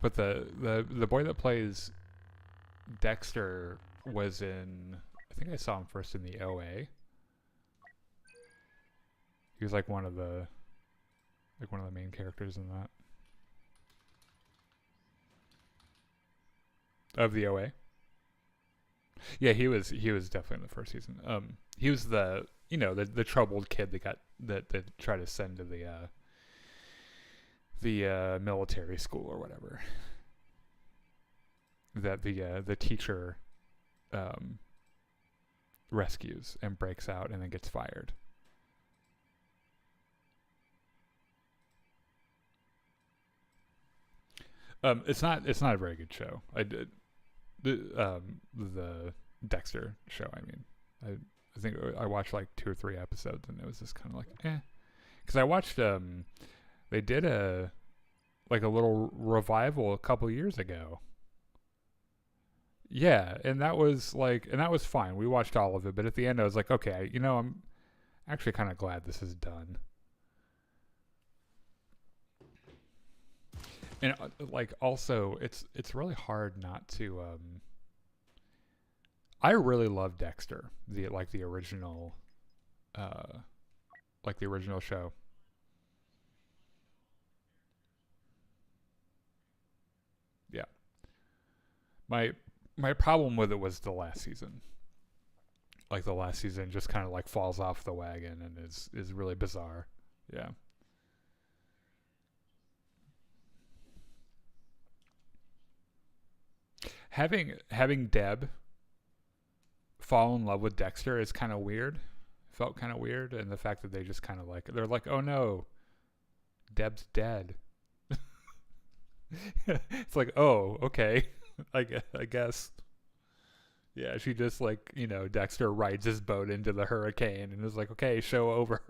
But the boy that plays Dexter was in. I think I saw him first in the OA. He was like one of the main characters in that of the OA. Yeah, he was definitely in the first season. He was the troubled kid that tried to send to the military school or whatever. That the teacher rescues and breaks out and then gets fired. It's not a very good show. I did the Dexter show. I mean, I think I watched like 2 or 3 episodes and it was just kind of like because I watched they did a little revival a couple years ago. Yeah, and that was fine. We watched all of it, but at the end I was like, okay, I'm actually kind of glad this is done. And also it's really hard not to I really love Dexter, the original the original show. Yeah. My problem with it was the last season. Like the last season just kind of falls off the wagon and is really bizarre. Yeah. Having Deb fall in love with Dexter is kind of weird. Felt kind of weird, and the fact that they just kind of they're like, oh no, Deb's dead. It's like, oh, okay, I guess. Yeah, she just Dexter rides his boat into the hurricane and is like, okay, show over.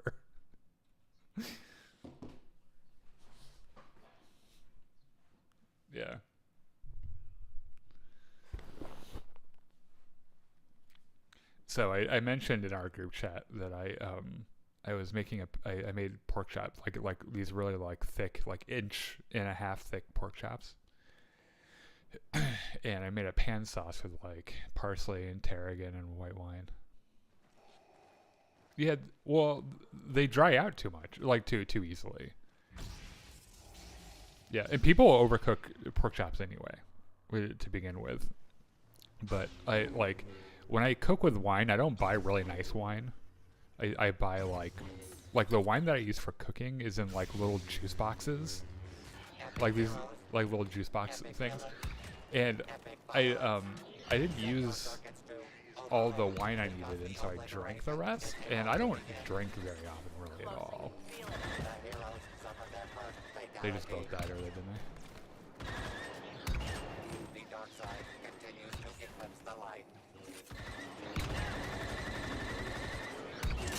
Yeah. So I mentioned in our group chat that I was making I made pork chops like these really thick 1.5 inch thick pork chops, and I made a pan sauce with parsley and tarragon and white wine. Yeah, well they dry out too much, too easily. Yeah, and people overcook pork chops anyway, to begin with. But I when I cook with wine, I don't buy really nice wine. I buy the wine that I use for cooking is in little juice boxes, these little juice box things, and I didn't use all the wine I needed, and so I drank the rest. And I don't drink very often, really at all. They just both died earlier, didn't they? The dark side continues to eclipse the light.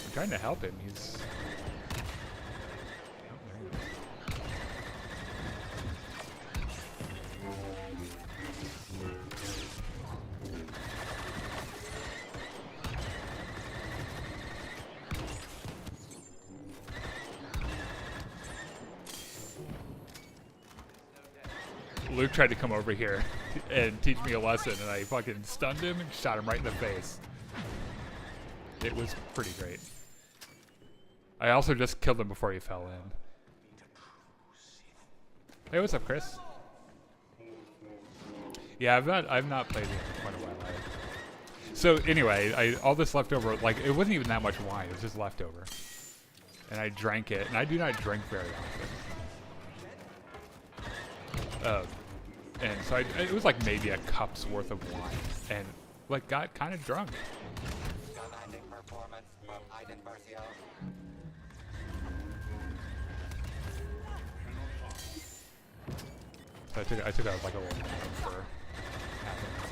I'm trying to help him. He's. Luke tried to come over here and teach me a lesson, and I fucking stunned him and shot him right in the face. It was pretty great. I also just killed him before he fell in. Hey, what's up, Chris? Yeah, I've not played it in quite a while. So anyway, all this leftover, it wasn't even that much wine. It was just leftover, and I drank it. And I do not drink very often. And so it was maybe a cup's worth of wine, and got kind of drunk. So I took out a little nap for half an hour.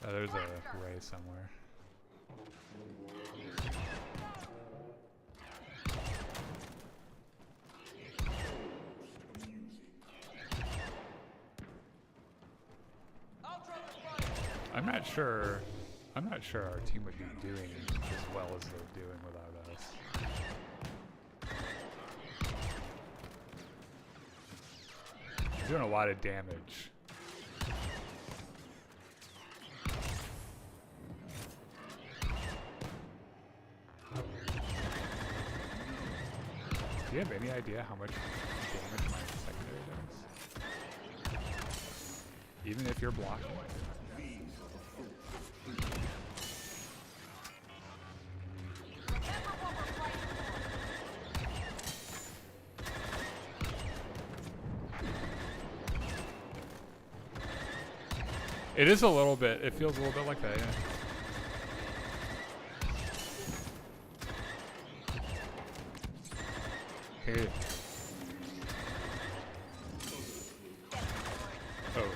Oh, there's a ray somewhere. I'm not sure. I'm not sure our team would be doing as well as they're doing without us. They're doing a lot of damage. Do you have any idea how much damage my secondary does? Even if you're blocking? It is a little bit, it feels a little bit like that, yeah. Hey. Oh.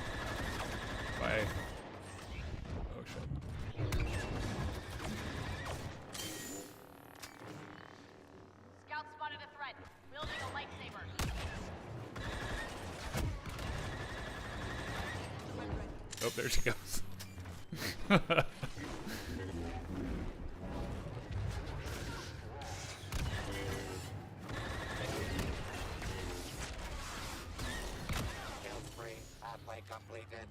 Bye. Oh shit. Scout spotted a threat. Wielding a lightsaber. Oh, there she goes. Completed.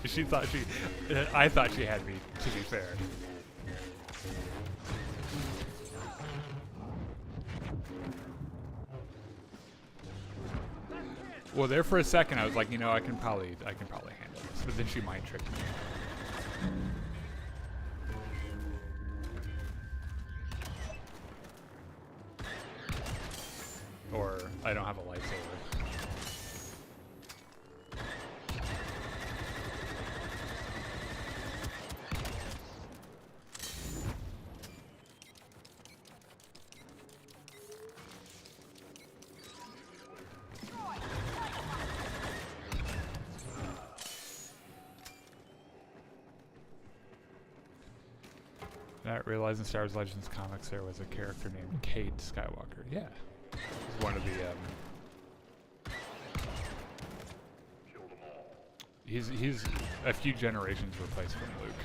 She thought I thought she had me, to be fair. Well, there for a second I was like, you know, I can probably handle this, but then she mind tricked me. Or I don't have a lightsaber. Not realizing Star Wars Legends comics there was a character named Kate Skywalker. Yeah. He's one of the he's a few generations replaced from Luke.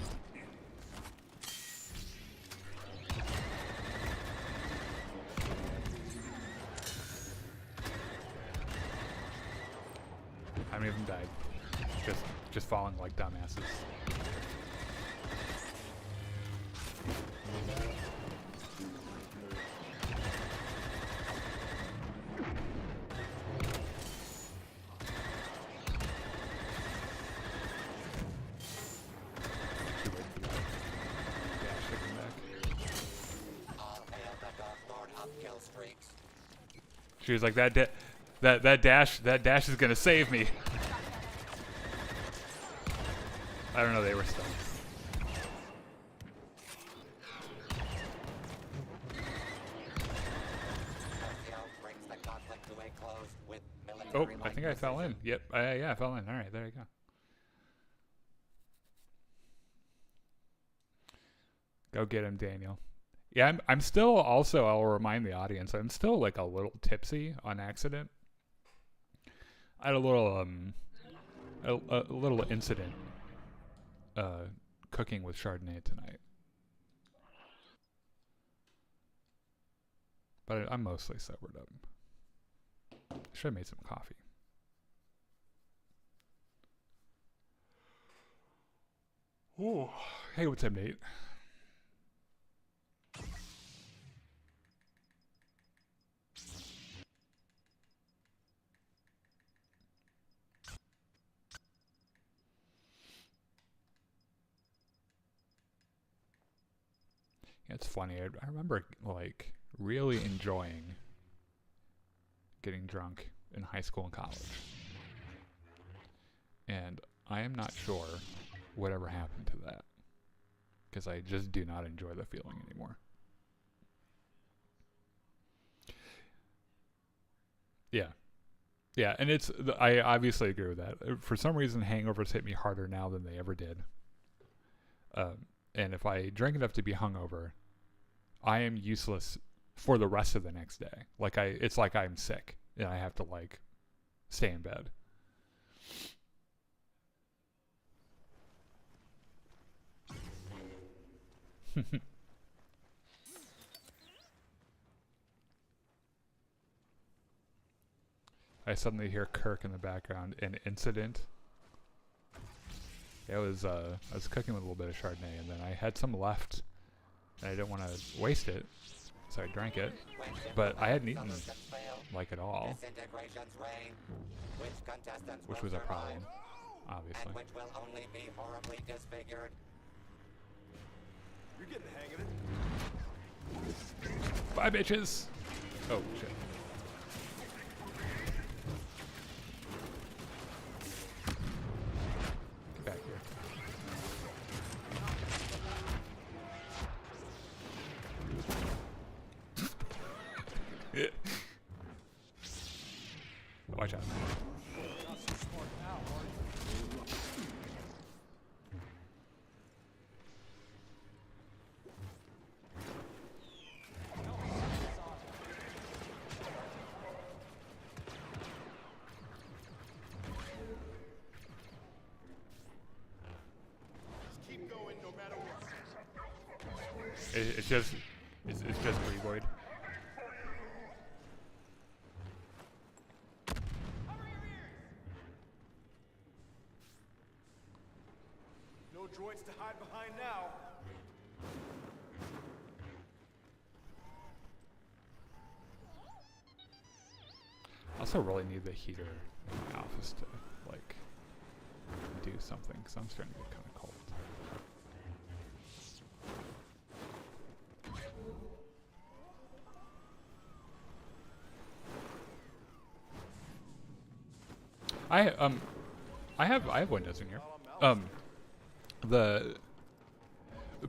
How many of them died? Just falling like dumbasses. She was like, that dash is gonna save me. I don't know, they were stuck. Oh, I think I fell in. Yep, yeah, I fell in. All right, there you go. Go get him, Daniel. Yeah, I'm still also, I'll remind the audience, I'm still like a little tipsy on accident. I had a little a little incident cooking with Chardonnay tonight. But I'm mostly sobered up. Should have made some coffee. Oh, hey, what's up, Nate? It's funny. I remember like really enjoying getting drunk in high school and college. And I am not sure whatever happened to that, because I just do not enjoy the feeling anymore. Yeah. Yeah, and I obviously agree with that. For some reason, hangovers hit me harder now than they ever did. And if I drink enough to be hungover, I am useless for the rest of the next day. Like it's like I'm sick and I have to like stay in bed. I suddenly hear Kirk in the background. An incident. I was cooking with a little bit of Chardonnay, and then I had some left, and I didn't want to waste it, so I drank it. But I hadn't eaten like at all, which was a problem, obviously. And which will only be horribly disfigured. You're getting the hang of it. Bye, bitches. Oh shit. Back here. Watch out. It's just Greboid. No droids to hide behind now. I also really need the heater in my office to like do something, because I'm starting to get kind of cold. I have windows in here. The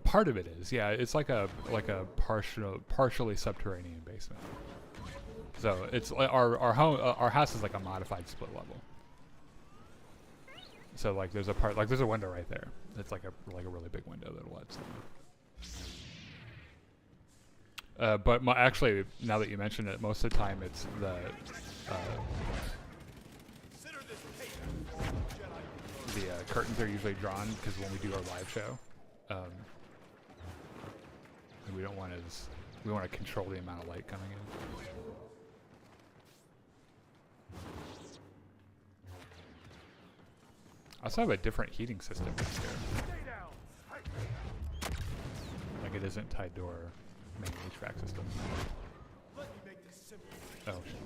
part of it is, yeah, it's like a partially subterranean basement. So it's our home, our house is like a modified split level. So like there's a part, like there's a window right there. It's like a really big window that lets them. But actually, now that you mention it, most of the time it's the curtains are usually drawn because when we do our live show, and we want to control the amount of light coming in. I also have a different heating system in here. Like it isn't tied to our main HVAC system. Oh shit.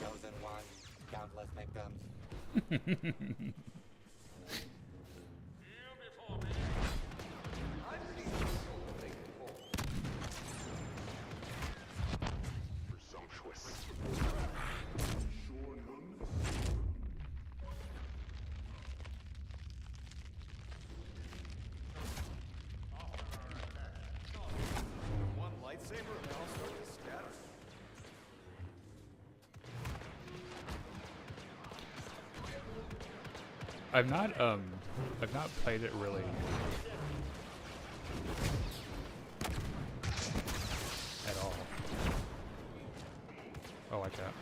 Chosen one, countless victims. I've not played it really at all. Oh, like that.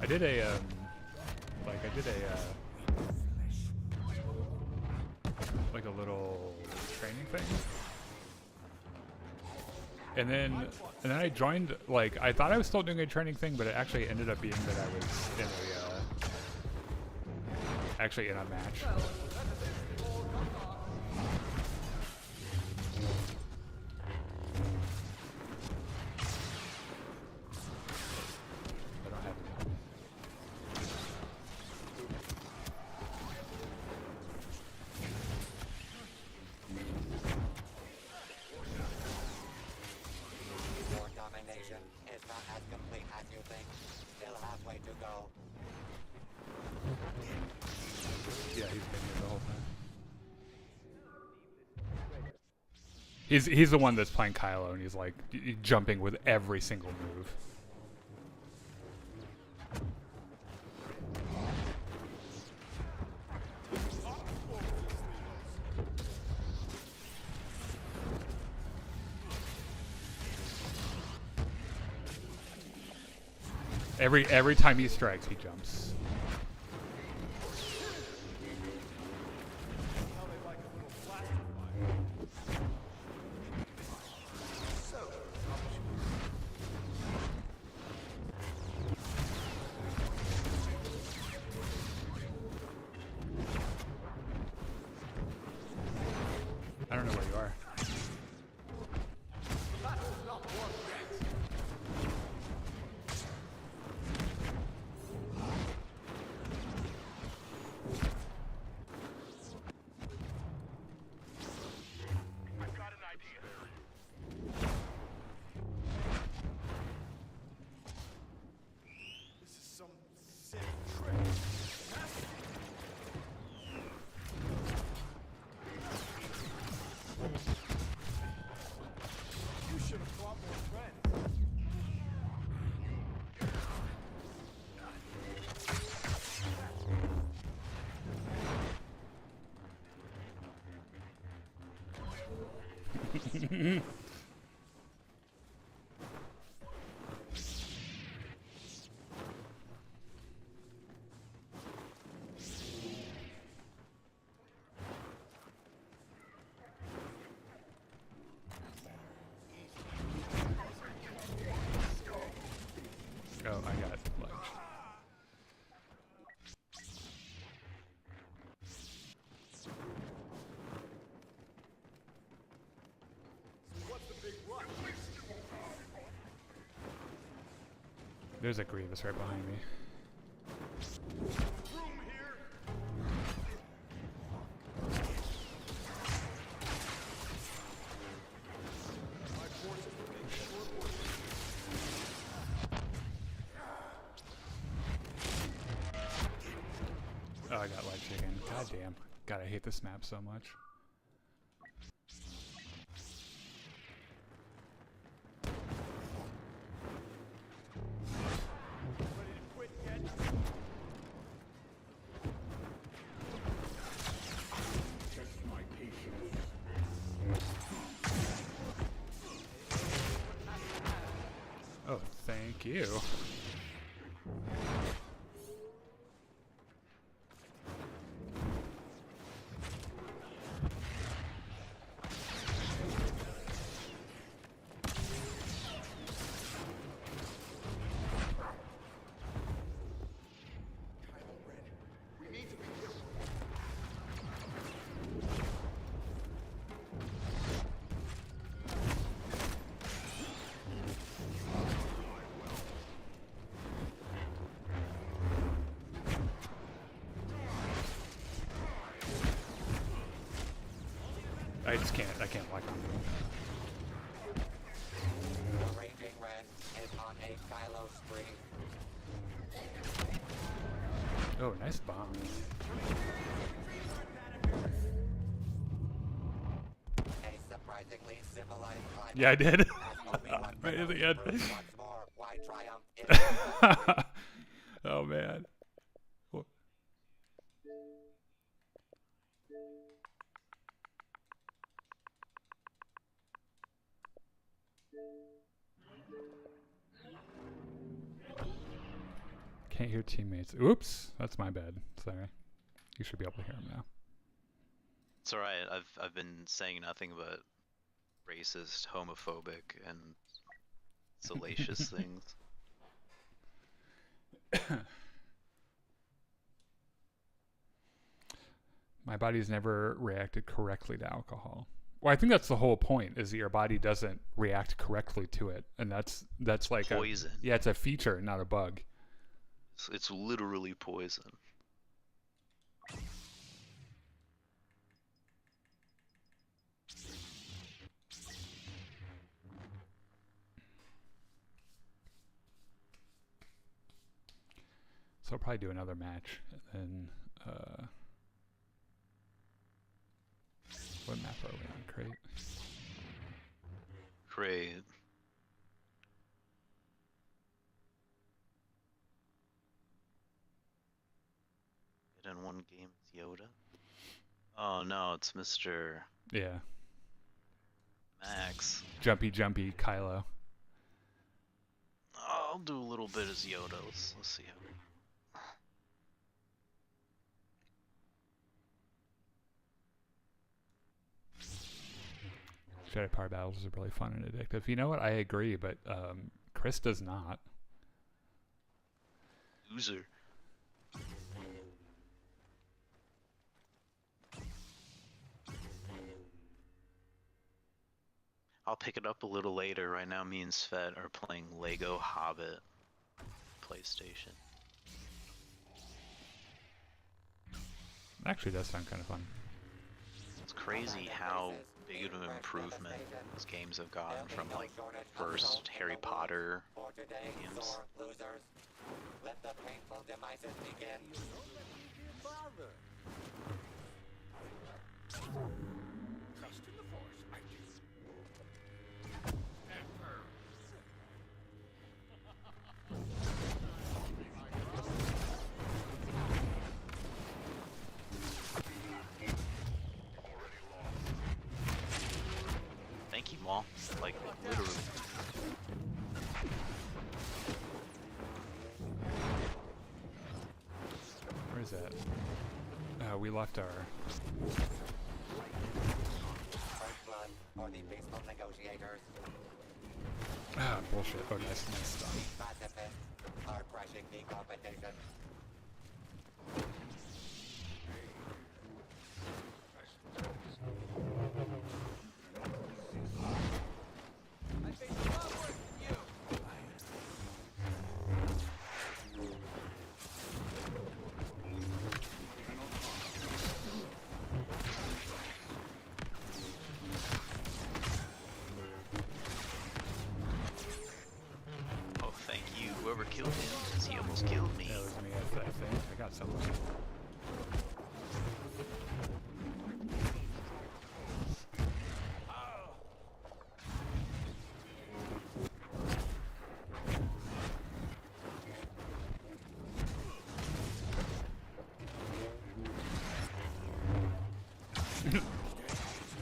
I did a like a little training thing and then I joined, like, I thought I was still doing a training thing, but it actually ended up being that I was in actually in a match. I don't have any. Your domination is not as complete as you think. Still halfway to go. Yeah, he's been here the whole time. He's the one that's playing Kylo, and he's like jumping with every single move. Every time he strikes, he jumps. I don't know where you are. I've got an idea. This is some sick trick. You should have brought more friends. Oh, I got lunch. What's the big rush? There's a Grievous right behind me. Room here. My forces will make short work. Oh, I got light chicken. God damn. God, I hate this map so much. Ready to quit yet? Oh, thank you. We need to be careful. I can't lock on to him. The Raging Red is on a Kylo spree. Oh, nice bomb. A surprisingly civilized climate. Yeah, I did. As Obi-Wan Right at the Kenobi end. proves once more why triumph is Oh, man. Wha- Can't hear teammates. Oops, that's my bad. Sorry. You should be able to hear him now. It's alright. I've been saying nothing but racist, homophobic, and salacious things. My body's never reacted correctly to alcohol. Well, I think that's the whole point, is that your body doesn't react correctly to it, and that's like Poison. It's a feature, not a bug. It's literally poison. So I'll probably do another match, and then what map are we on? Crate. Great. Get in one game, it's Yoda. Oh no, it's Mr. Yeah. Max. Jumpy Kylo. I'll do a little bit as Yoda. Let's see how. Jedi Power battles are really fun and addictive. You know what? I agree, but Chris does not. Loser. I'll pick it up a little later. Right now, me and Svet are playing Lego Hobbit PlayStation. Actually, does sound kind of fun. It's crazy how big of an improvement these games have gotten from like first Harry Potter For today, games. sore losers. Let the painful demises begin. Thank you, Maul. Like literally. Where is that? We left our... First blood for the peaceful negotiators. Ah, bullshit. Oh, nice stuff. Pacifists are crushing the competition. Oh, thank you, whoever killed him, because he almost killed me. Yeah, it was me, I think. I got something.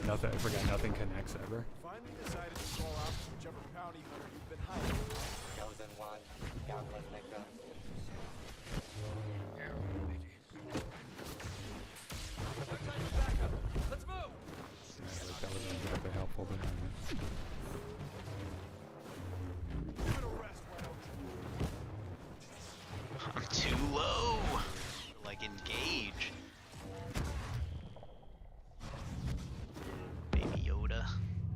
Nothing. I forgot. Nothing connects ever. Finally decided to call out to whichever bounty hunter you've been hiding. Chosen one, countless victims. That was incredibly helpful, but Give it a rest, why don't you? I'm too low. Like engage. Baby Yoda.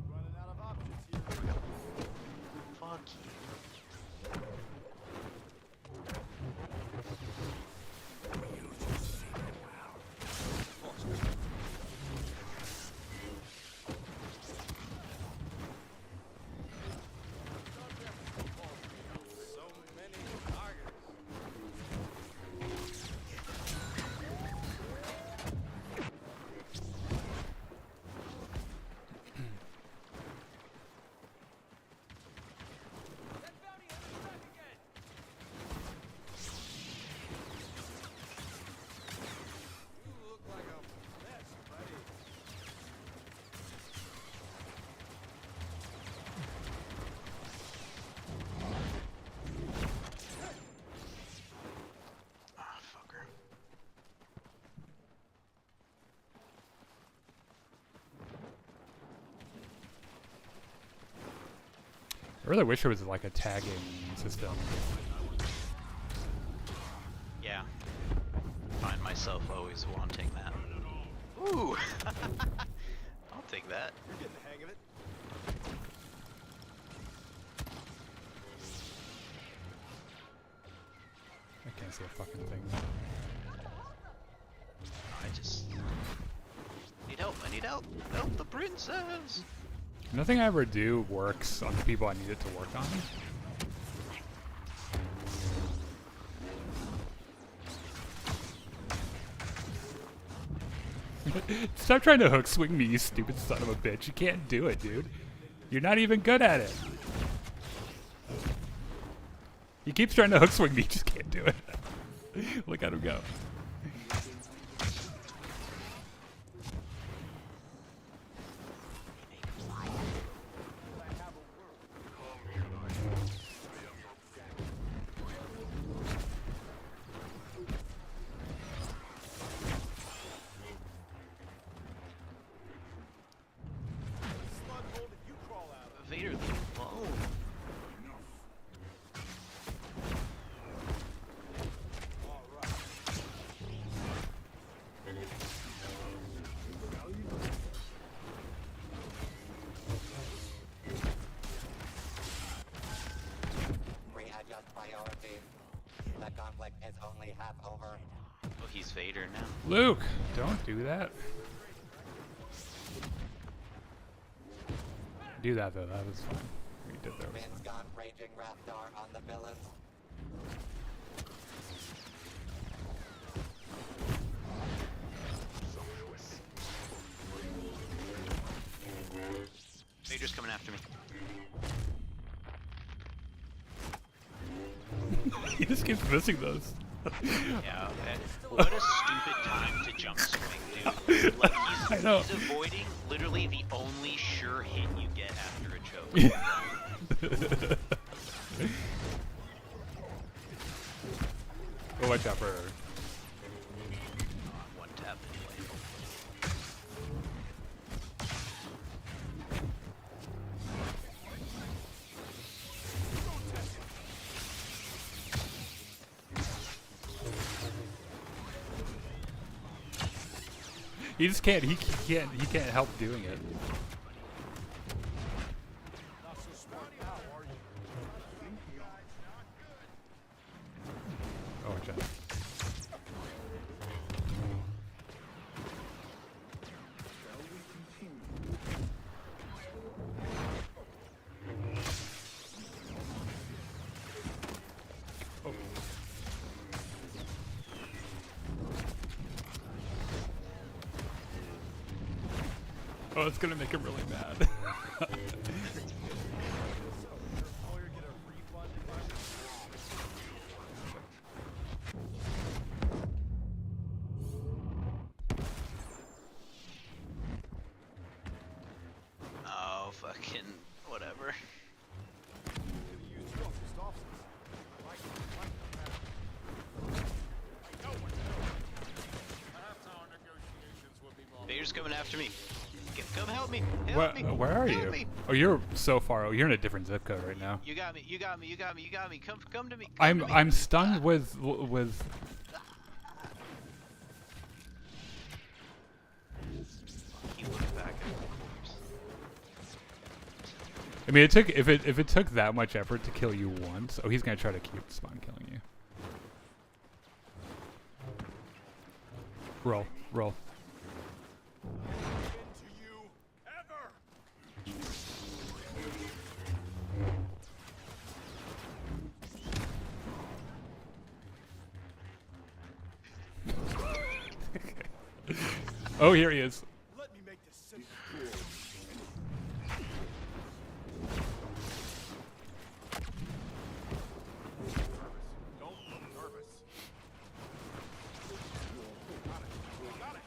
Running out of options here. Fuck you. I really wish there was like a tagging system. Yeah. Find myself always wanting that. Ooh! I'll take that. You're getting the hang of it. I can't see a fucking thing. I just need help. I need help. Help the princess. Nothing I ever do works on the people I need it to work on. Stop trying to hook swing me, you stupid son of a bitch. You can't do it, dude. You're not even good at it. He keeps trying to hook swing me, you just can't do it. Look at him go. Slug hole did you crawl out of? Vader, leave me alone. All right. Readjust priorities. The conflict is only half over. Oh, he's Vader now. Luke, don't do that. Do that though, that was fun. We did that. Was Vince fun. gone raging Raptor on the villains. Vader's coming after me. He just keeps missing those. Yeah, what a stupid time to jump swing, dude. Like, I know. he's avoiding literally the only sure hit you get after a choke. Oh, watch out for her. One tap anyway. He just can't. He can't help doing it. Not so smart now, are you? Oh, watch out. Oh. Oh, it's gonna make him really mad. Lawyer get a refund if I Oh, fucking whatever. could have used you as just officers. I like it. I know what to do. Perhaps our negotiations will be more. Vader's coming after me. Come help me. Help me. Where are Help you? me. Oh, you're so far. Oh, you're in a different zip code right now. You got me. You got me. You got me. You got me. Come to me. Come I'm to me. I'm stunned with. He looked back at the corpse. I mean, it took if it took that much effort to kill you once. Oh, he's gonna try to keep spawn killing you. Roll, roll. Into you ever. Oh, here he is. Let me make this simple. Don't look nervous. Got it. Got it.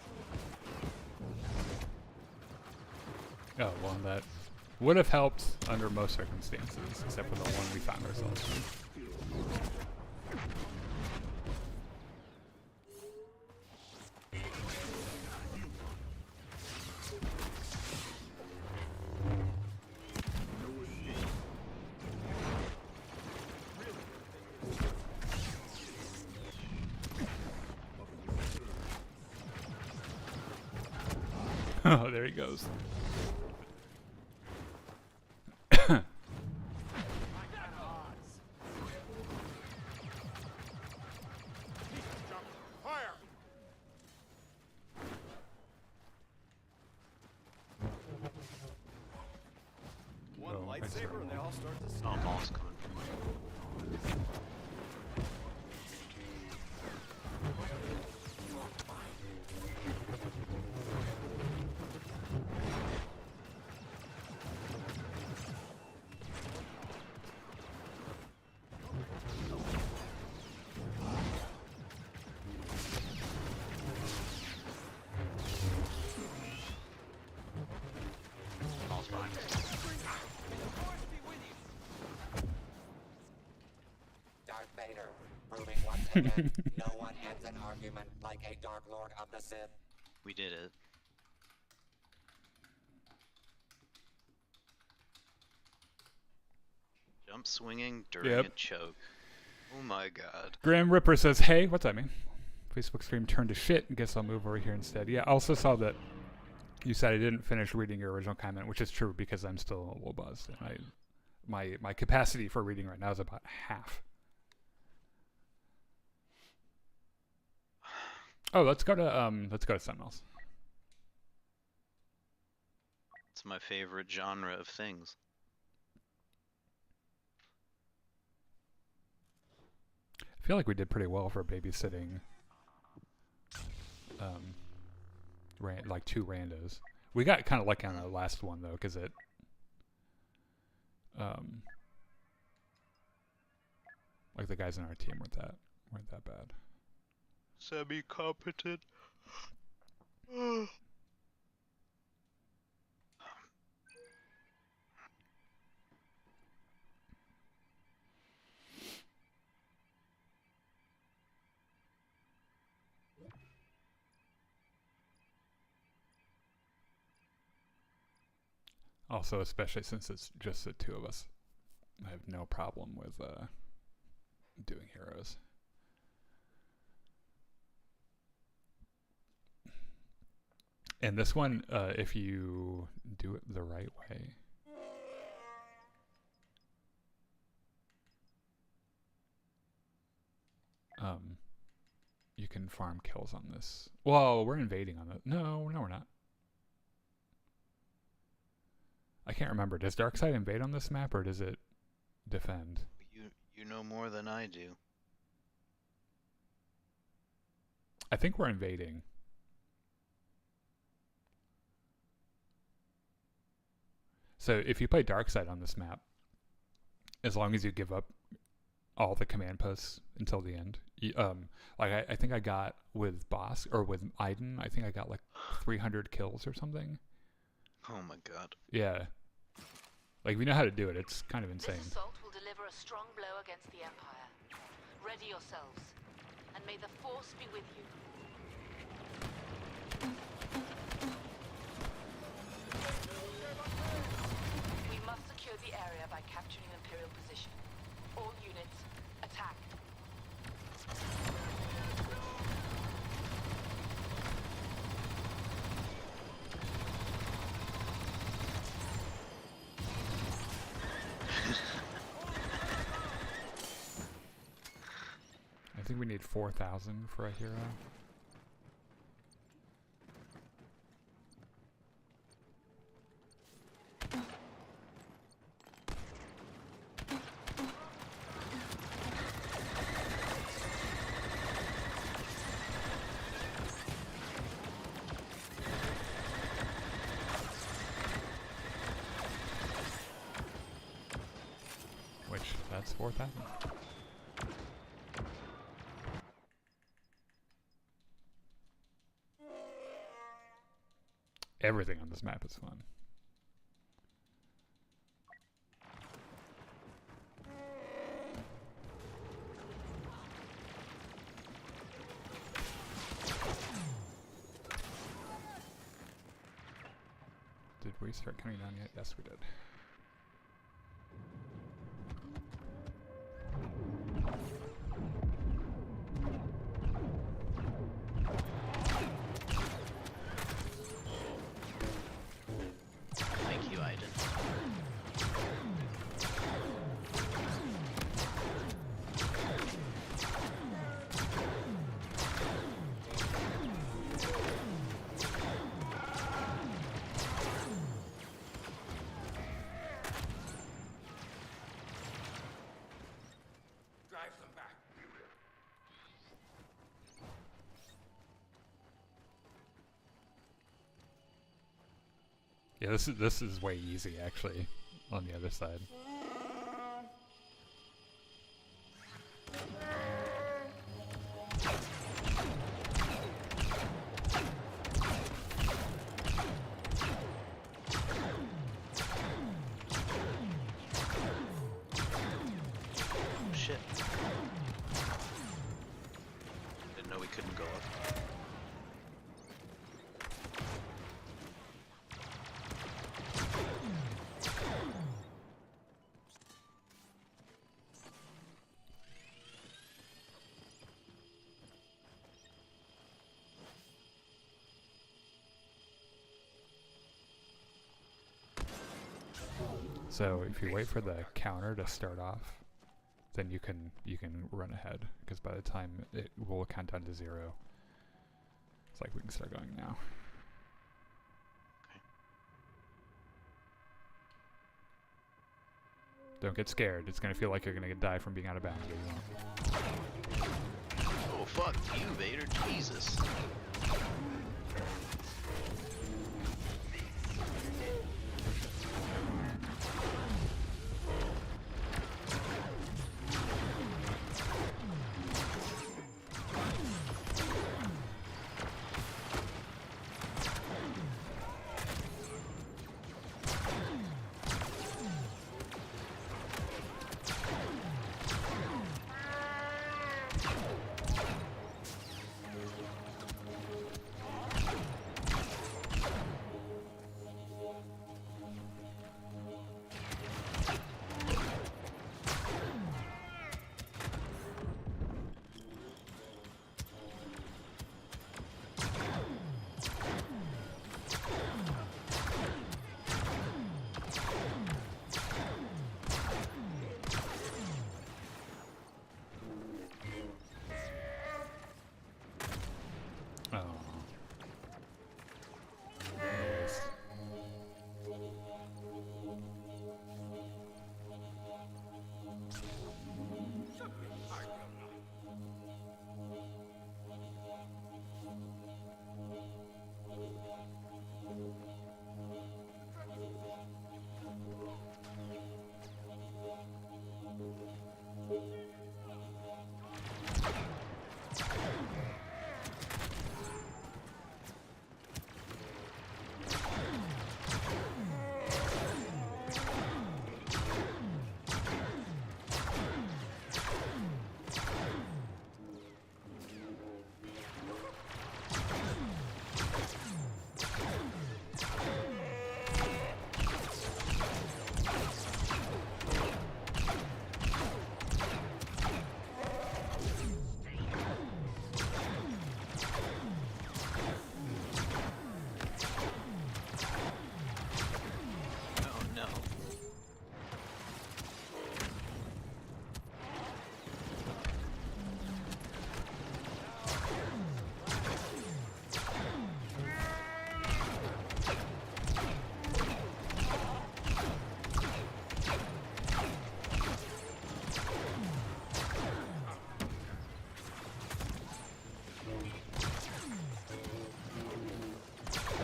Oh, well, that would have helped under most circumstances, except for the one we found ourselves in. he goes. Fire! One Oh, I see. lightsaber and they all start to Oh, snap. Maul's coming from me. Maul's behind me. Darth Vader, proving once again, no one ends an argument like a Dark Lord of the Sith. We did it. Jump swinging during Yep. a choke. Oh my god. Graham Ripper says, "Hey, what's that mean? Facebook stream turned to shit. Guess I'll move over here instead." Yeah, I also saw that you said I didn't finish reading your original comment, which is true because I'm still a little buzzed. And my capacity for reading right now is about half. Oh, let's go to something else. It's my favorite genre of things. I feel like we did pretty well for babysitting. Like 2 randos. We got kind of lucky on the last one though, because it. Like the guys in our team weren't that bad. Semi-competent. Also, especially since it's just the 2 of us, I have no problem with doing heroes. And this one, if you do it the right way, you can farm kills on this. Well, we're invading on it. No, we're not. I can't remember. Does Darkseid invade on this map or does it defend? You know more than I do. I think we're invading. So if you play Darkseid on this map, as long as you give up all the command posts until the end, like I think I got with Boss or with Aiden, I think I got like 300 kills or something. Oh my god. Yeah. Like, if you know how to do it, it's kind of insane. This assault will deliver a strong blow against the Empire. Ready yourselves, and may the Force be with you. We must secure the area by capturing Imperial position. All units, attack. I think we need 4,000 for a hero. Which, that's 4,000. Everything on this map is fun. Did we start coming down yet? Yes, we did. Yeah, this is way easy actually on the other side. Shit. Didn't know we couldn't go up. So if you wait for the counter to start off, then you can run ahead, because by the time it will count down to 0. It's like we can start going now. Okay. Don't get scared. It's gonna feel like you're gonna die from being out of bounds. But you won't. Oh fuck you, Vader! Jesus.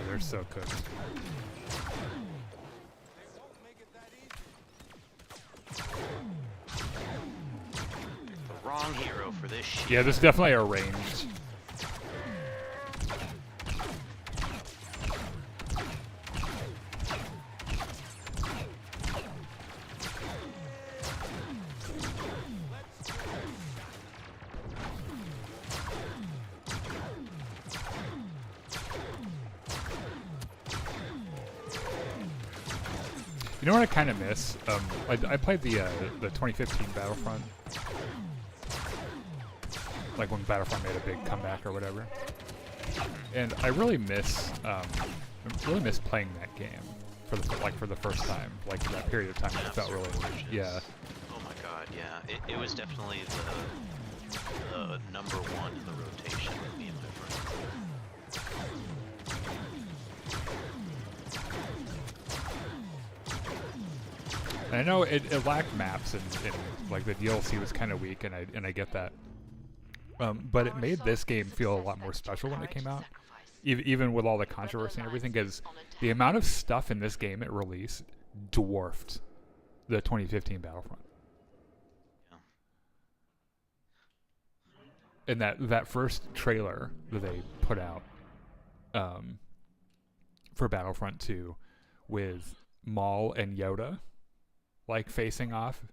They're so cooked. The wrong hero for this shit. Yeah, there's definitely a ranged. You know what I kind of miss? I played the 2015 Battlefront, like when Battlefront made a big comeback or whatever, and I really miss playing that game for the first time, like that period of time when it felt really, yeah. Oh my god, yeah, it was definitely the number one in the rotation with me and my friends. I know it lacked maps and like the DLC was kind of weak, and I get that. But it made this game feel a lot more special when it came out, even with all the controversy and everything, because the amount of stuff in this game at release dwarfed the 2015 Battlefront. Yeah. And that first trailer that they put out for Battlefront 2 with Maul and Yoda like facing off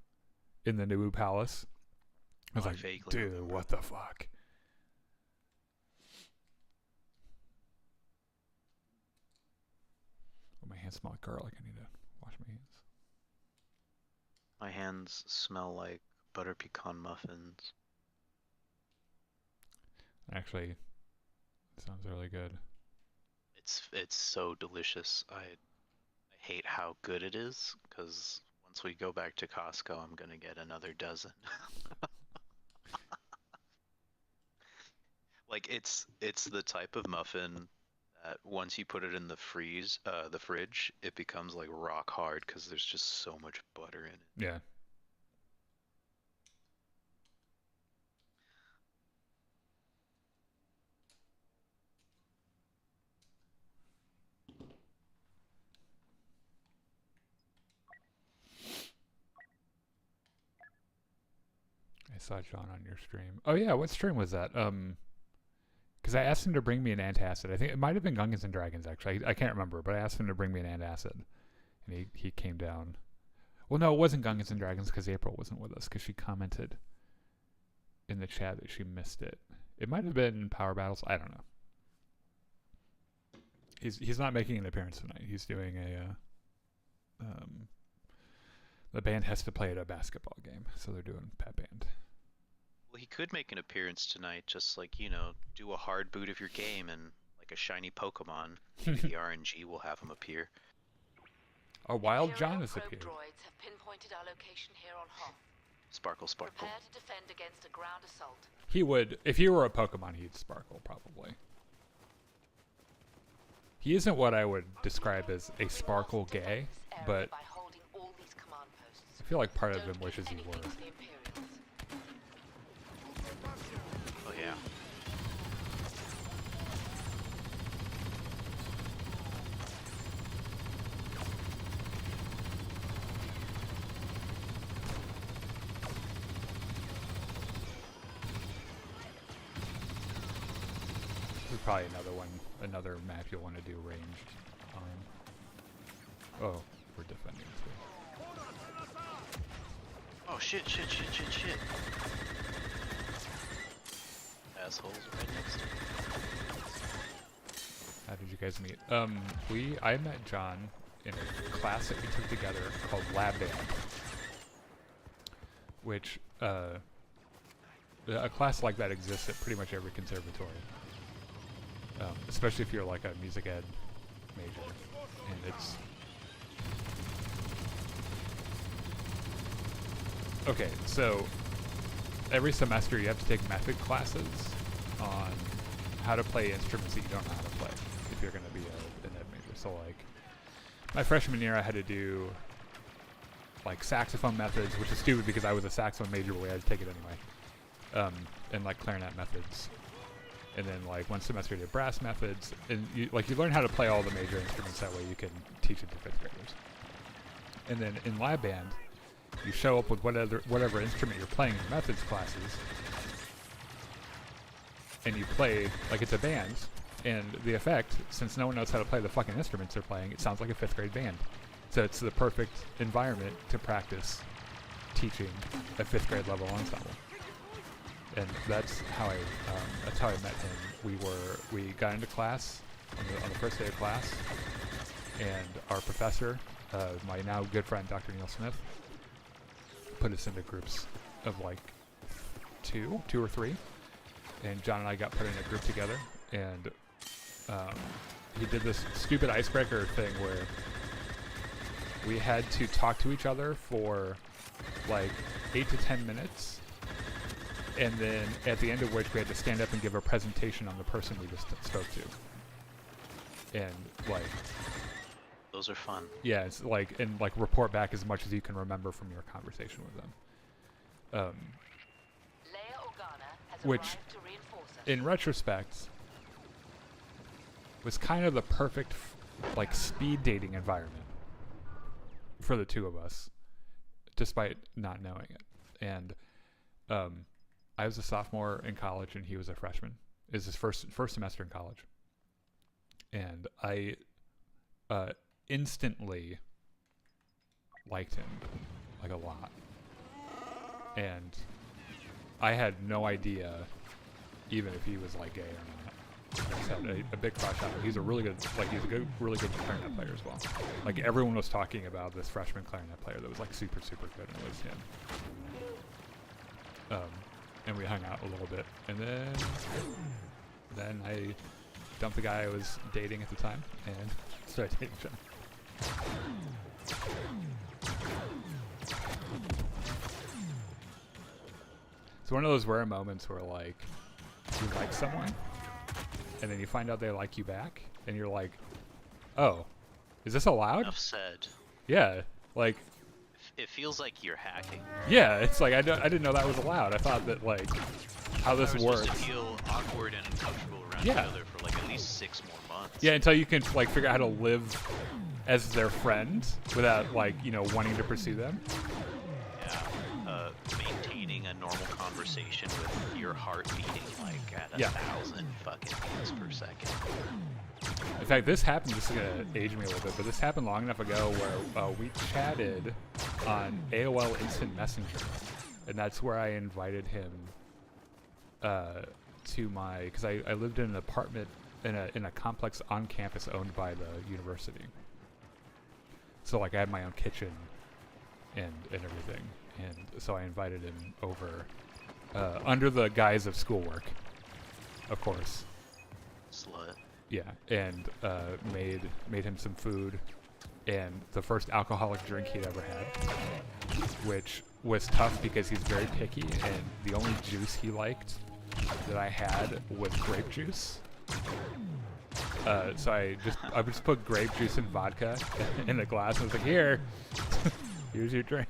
in the Naboo Palace, I was like, dude, what the fuck? Oh, my hands smell like garlic. I need to wash my hands. My hands smell like butter pecan muffins. Actually, it sounds really good. It's so delicious. I hate how good it is, because once we go back to Costco, I'm gonna get another dozen. Like it's the type of muffin that once you put it in the fridge, it becomes like rock hard because there's just so much butter in it. Yeah. I saw John on your stream. Oh yeah, what stream was that? Because I asked him to bring me an antacid. I think it might have been Gungans and Dragons actually. I can't remember, but I asked him to bring me an antacid, and he came down. Well, no, it wasn't Gungans and Dragons because April wasn't with us because she commented in the chat that she missed it. It might have been Power Battles. I don't know. He's not making an appearance tonight. He's doing the band has to play at a basketball game, so they're doing pep band. Well, he could make an appearance tonight, just like, you know, do a hard boot of your game and like a shiny Pokemon. Maybe the RNG will have him appear. A wild John has appeared. Droids have pinpointed our location here on Hoth. Sparkle, sparkle. Prepare to defend against a ground assault. He would, if he were a Pokemon, he'd sparkle probably. He isn't what I would describe as a sparkle gay, but By holding all these command posts. I feel like part of Don't him wishes he give were. anything to the Imperials. Oh yeah. This is probably another map you'll want to do ranged on. Oh, we're defending too. Oh shit. Assholes right next to me. How did you guys meet? I met John in a class that we took together called Lab Band, which a class like that exists at pretty much every conservatory, especially if you're like a music ed major, and it's okay. So every semester you have to take method classes on how to play instruments that you don't know how to play if you're going to be an ed major. So like my freshman year I had to do like saxophone methods, which is stupid because I was a saxophone major, but we had to take it anyway, and like clarinet methods. And then like one semester I did brass methods, and you learn how to play all the major instruments, that way you can teach it to fifth graders. And then in lab band, you show up with whatever instrument you're playing in your methods classes, and you play like it's a band, and the effect, since no one knows how to play the fucking instruments they're playing, it sounds like a fifth grade band. So it's the perfect environment to practice teaching a fifth grade level ensemble. And that's how I met him. We got into class on the first day of class, and our professor, my now good friend Dr. Neil Smith, put us into groups of like two or three, and John and I got put in a group together, and he did this stupid icebreaker thing where we had to talk to each other for like 8 to 10 minutes, and then at the end of which we had to stand up and give a presentation on the person we just spoke to. And like, Those are fun. yeah, it's like, and like report back as much as you can remember from your conversation with them. Leia Organa has Which, arrived to reinforce us. in retrospect, was kind of the perfect like speed dating environment for the two of us, despite not knowing it. And I was a sophomore in college, and he was a freshman. It was his first semester in college, and I instantly liked him like a lot, and I had no idea even if he was like gay or not. I just had a big crush on him. He's a really good, really good clarinet player as well. Like everyone was talking about this freshman clarinet player that was like super good, and it was him. And we hung out a little bit, and then I dumped the guy I was dating at the time and started dating John. It's one of those rare moments where like you like someone and then you find out they like you back and you're like, oh, is this allowed? Enough said. Yeah, like It feels like you're hacking. yeah, it's like I didn't know that was allowed. I thought that like how this We're works. supposed to feel awkward and uncomfortable around Yeah. each other for like at least 6 more months. Yeah, until you can like figure out how to live as their friend without like, you know, wanting to pursue them. Yeah. Maintaining a normal conversation with your heart beating like at 1,000 fucking beats per second. In fact, this happened, this is going to age me a little bit, but this happened long enough ago where we chatted on AOL Instant Messenger. And that's where I invited him to my, because I lived in an apartment in a complex on campus owned by the university. So like I had my own kitchen and everything. And so I invited him over under the guise of schoolwork, of course. Slut. Yeah, and made him some food, and the first alcoholic drink he'd ever had, which was tough because he's very picky, and the only juice he liked that I had was grape juice. So I just put grape juice and vodka in a glass, and was like, here, here's your drink.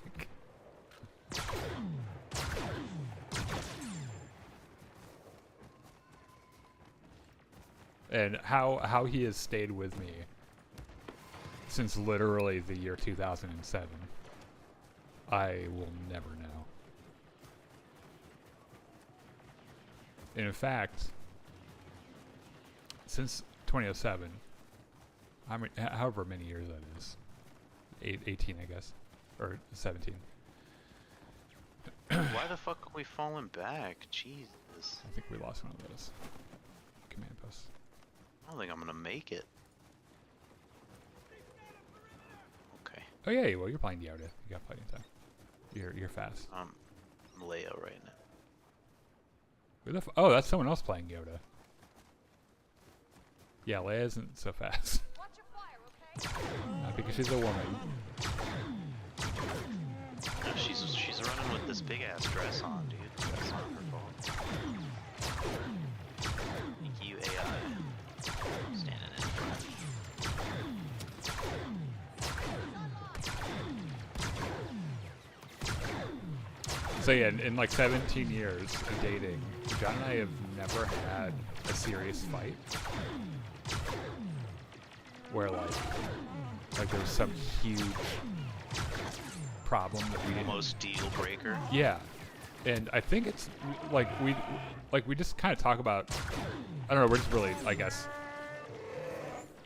And how he has stayed with me since literally the year 2007, I will never know. And in fact, since 2007, however many years that is, 18 I guess, or 17. Why the fuck are we falling back? Jesus. I think we lost one of those command posts. I don't think I'm gonna make it. Okay. Oh yeah, well you're playing Yoda. You got plenty of time. You're fast. I'm Leo right now. Who the oh, that's someone else playing Yoda. Yeah, Leia isn't so fast. Watch your fire, okay? Not because she's a woman. No, she's running with this big ass dress on, dude. That's not her fault. Thank you, AI. Standing in front. So yeah, in like 17 years of dating, John and I have never had a serious fight where like there's some huge problem that we didn't. Almost deal breaker. Yeah, and I think it's like we just kind of talk about. I don't know. We're just really, I guess.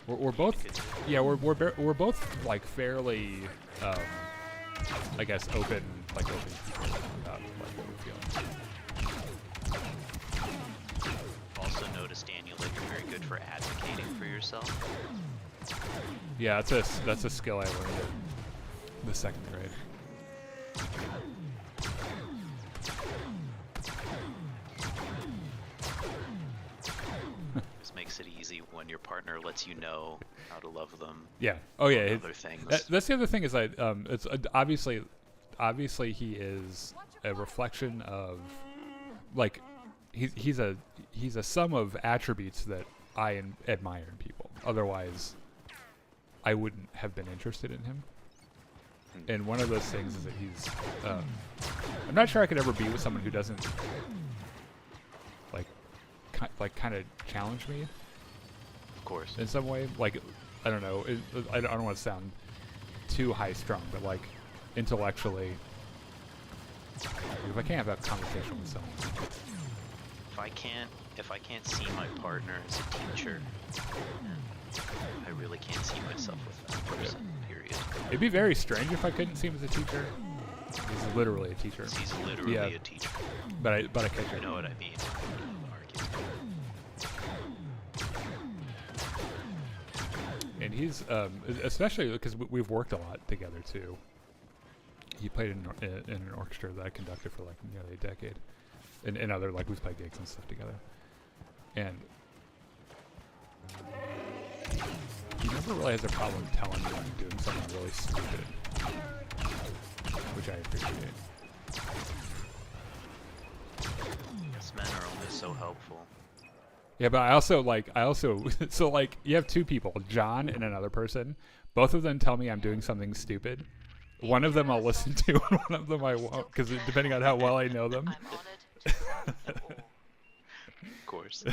We're both. Yeah, we're both like fairly. I guess open people about like what we're feeling. Also noticed, Daniel, that you're very good for advocating for yourself. Yeah, that's a skill I learned in the 2nd grade. This makes it easy when your partner lets you know how to love them. Yeah. Oh yeah. Other things. That's the other thing is it's obviously he is a reflection of like he's a sum of attributes that I admire in people. Otherwise, I wouldn't have been interested in him. And one of those things is that he's. I'm not sure I could ever be with someone who doesn't like kind of challenge me. course. in some way. Like, I don't know. I don't want to sound too high strung, but like intellectually, if I can't have a conversation with someone, If I can't see my partner as a teacher, I really can't see myself with that person. Period. it'd be very strange if I couldn't see him as a teacher. He's literally a teacher. He's literally a teacher. But I catch You it. know what I mean? And he's especially because we've worked a lot together too. He played in an orchestra that I conducted for like nearly a decade, and other like we've played gigs and stuff together. And he never really has a problem telling me I'm doing something really stupid, which I appreciate. Yes, men are only so helpful. Yeah, but I also so like you have two people, John and another person. Both of them tell me I'm doing something stupid. One of them I'll listen to, and one of them I won't, because depending on how well I know them. I'm honored to serve you all. Of course.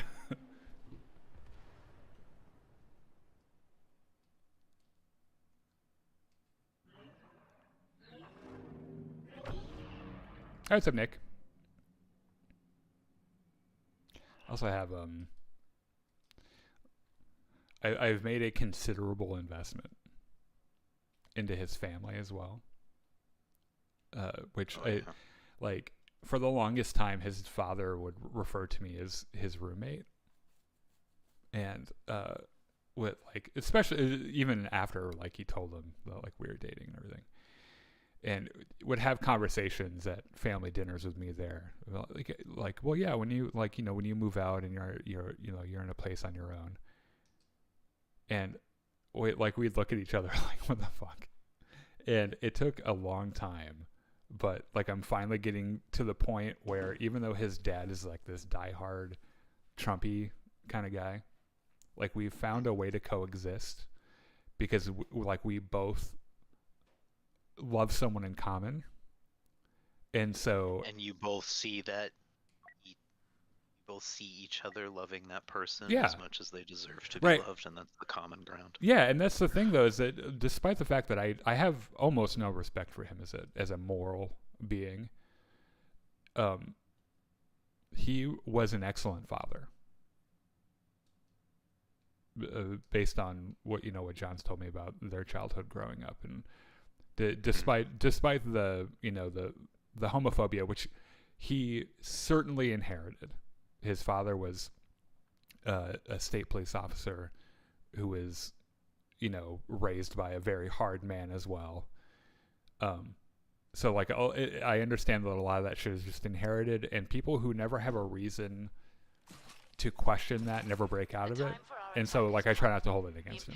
Hey, what's up, Nick? Also have I've made a considerable investment into his family as well. Which like for the longest time his father would refer to me as his roommate. And with like especially even after like he told him that like we were dating and everything. And would have conversations at family dinners with me there, like, well, yeah, when you like, when you move out and you're in a place on your own, and we'd look at each other like, what the fuck? And it took a long time, but like I'm finally getting to the point where even though his dad is like this diehard Trumpy kind of guy, like we've found a way to coexist because we both love someone in common, and you both see that you both see each other loving that person Yeah. as much as they deserve to be Right. loved, and that's the common ground. yeah, and that's the thing though, is that despite the fact that I have almost no respect for him as a moral being, he was an excellent father, based on what John's told me about their childhood growing up. And despite the the homophobia, which he certainly inherited. His father was a state police officer who was raised by a very hard man as well. So like I understand that a lot of that shit is just inherited, and people who never have a reason to question that never break out of it. And so like I try not to hold it against him.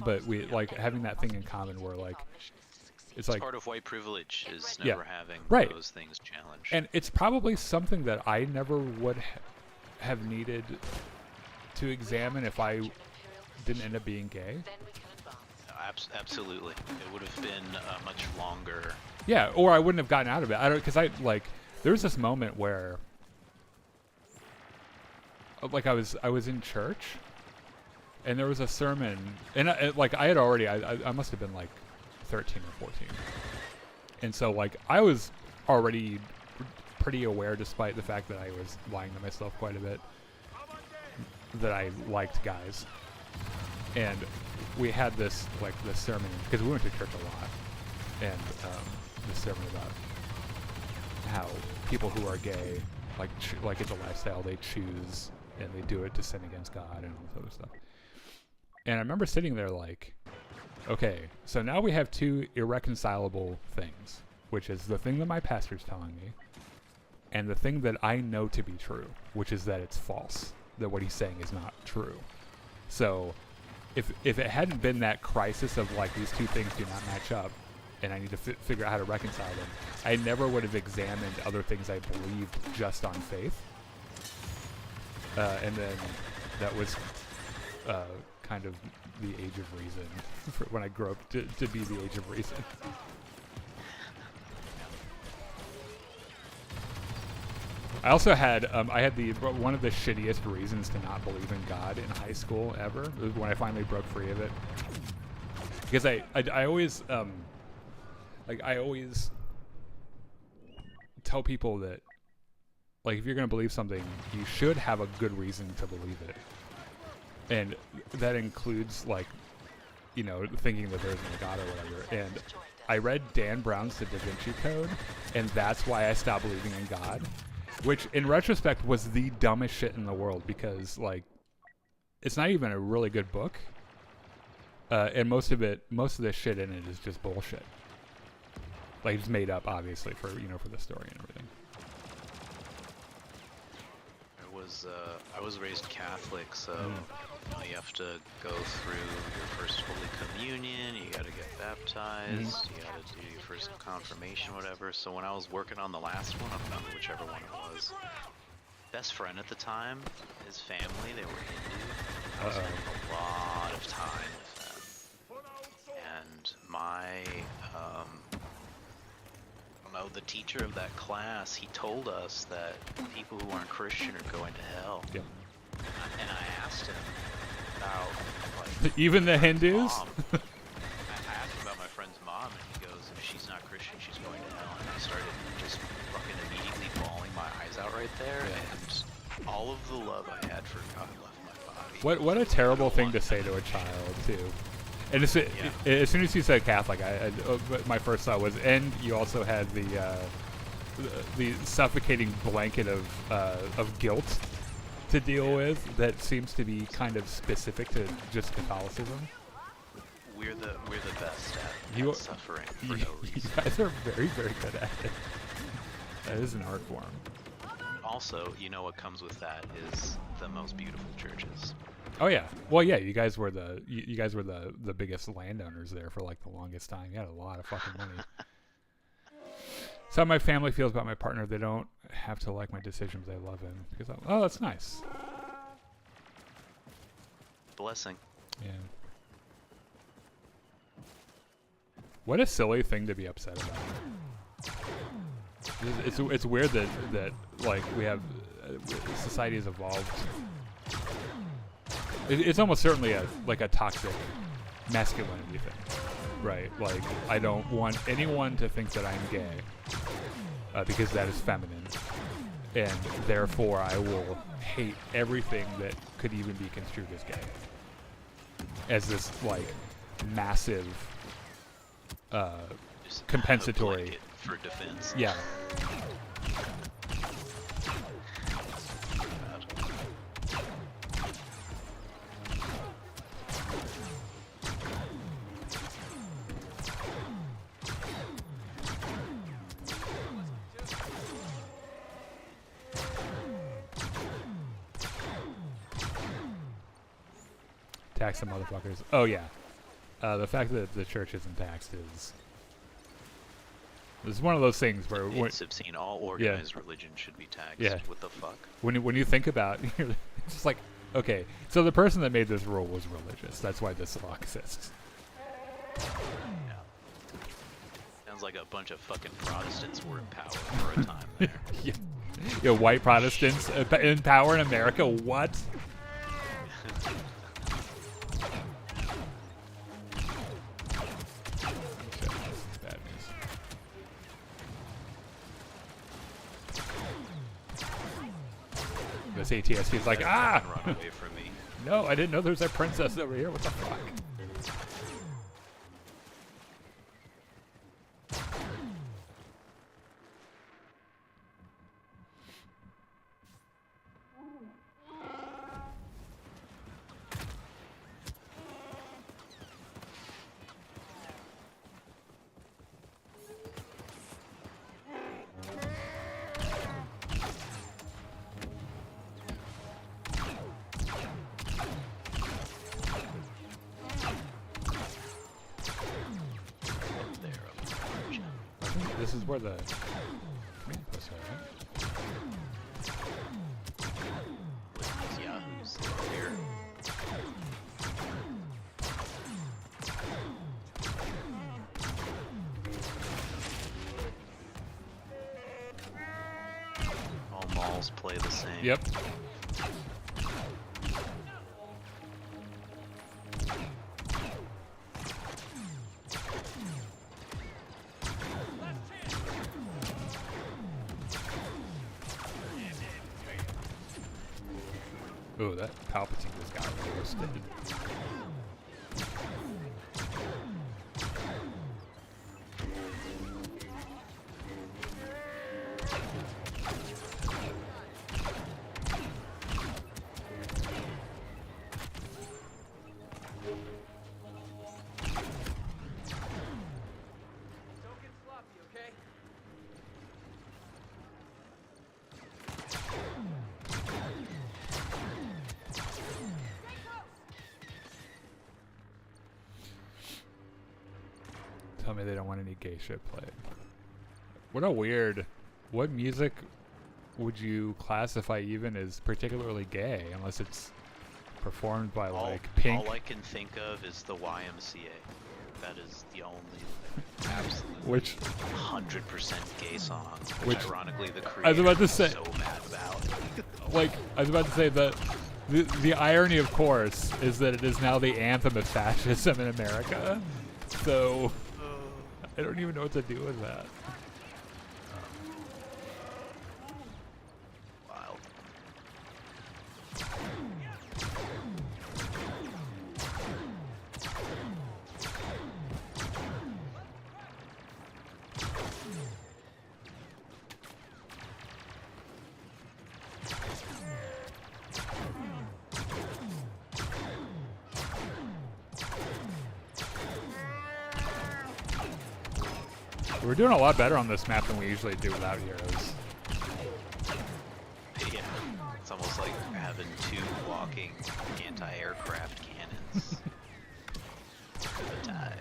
But we like having that thing in common where like it's like part of white privilege is Yeah. never having Right. those things challenged. and it's probably something that I never would have needed to examine if I didn't end up being gay. Absolutely, it would have been much longer. Yeah, or I wouldn't have gotten out of it. Because there was this moment where like I was in church, and there was a sermon, and I had already I must have been like 13 or 14, and so like I was already pretty aware, despite the fact that I was lying to myself quite a bit, that I liked guys. And we had this sermon, because we went to church a lot, and this sermon about how people who are gay like it's a lifestyle they choose, and they do it to sin against God and all this other stuff. And I remember sitting there like, okay, so now we have two irreconcilable things, which is the thing that my pastor's telling me, and the thing that I know to be true, which is that it's false, that what he's saying is not true. So if it hadn't been that crisis of like these two things do not match up, and I need to figure out how to reconcile them, I never would have examined other things I believed just on faith. And then that was kind of the age of reason for when I grew up to be the age of reason. I also had I had one of the shittiest reasons to not believe in God in high school ever. It was when I finally broke free of it, because I always like I always tell people that like if you're gonna believe something, you should have a good reason to believe it, and that includes like thinking that there's no God or whatever. And I read Dan Brown's The Da Vinci Code, and that's why I stopped believing in God. Which, in retrospect, was the dumbest shit in the world because, like, it's not even a really good book, and most of the shit in it is just bullshit. Like, it's made up, obviously, for for the story and everything. I was raised Catholic, so you have to go through your first Holy Communion. You got to get baptized. You got to do your first confirmation, whatever. So when I was working on the last one, I found whichever one it was. Best friend at the time, his family, they were Hindu. I was spending a lot of time with them, and my the teacher of that class, he told us that people who aren't Christian are going to hell. Yep. And I asked him about, like, even the Hindus? Mom. I asked him about my friend's mom, and he goes, if she's not Christian, she's going to hell. And I started just fucking immediately bawling my eyes out right there, and all of the love I had for God left my body. What a terrible thing to say to a child, too. And as soon as you said Catholic, my first thought was, and you also had the suffocating blanket of guilt to deal with that seems to be kind of specific to just Catholicism. We're the best at suffering for no reason. You guys are very, very good at it. That is an art form. Also, what comes with that is the most beautiful churches. Oh yeah, well yeah, you guys were the biggest landowners there for like the longest time. You had a lot of fucking money. So my family feels about my partner. They don't have to like my decisions. They love him because that's nice. Blessing. Yeah. What a silly thing to be upset about. It's weird that like we have society has evolved. It's almost certainly a toxic masculinity thing, right? Like I don't want anyone to think that I'm gay because that is feminine, and therefore I will hate everything that could even be construed as gay, as this like massive compensatory for defense. Yeah. Tax the motherfuckers. Oh yeah. The fact that the church isn't taxed is one of those things where it's obscene. All organized religion should be taxed. Yeah. What the fuck? When you think about it, it's just like, okay, so the person that made this rule was religious. That's why this law exists. Yeah. Sounds like a bunch of fucking Protestants were in power for a time there. Yeah, white Protestants in power in America. What? This ATST is like, run away from me. No, I didn't know there was a princess over here. What the fuck? This is where the command posts are, right? Yeah, who's here? All almost play the same. Yep. Ooh, that Palpatine just got roasted. Don't get sloppy, okay? Tell me they don't want any gay shit played. What a weird... What music would you classify even as particularly gay, unless it's performed by, like, Pink? All I can think of is the YMCA. That is the only absolute Which... 100% gay song, Which- ironically the I was creator about to is say- so mad about. Like, I was about to say that the irony, of course, is that it is now the anthem of fascism in America. So, I don't even know what to do with that. Wild. We're doing a lot better on this map than we usually do without heroes. Yeah, it's almost like having two walking anti-aircraft cannons. Good time.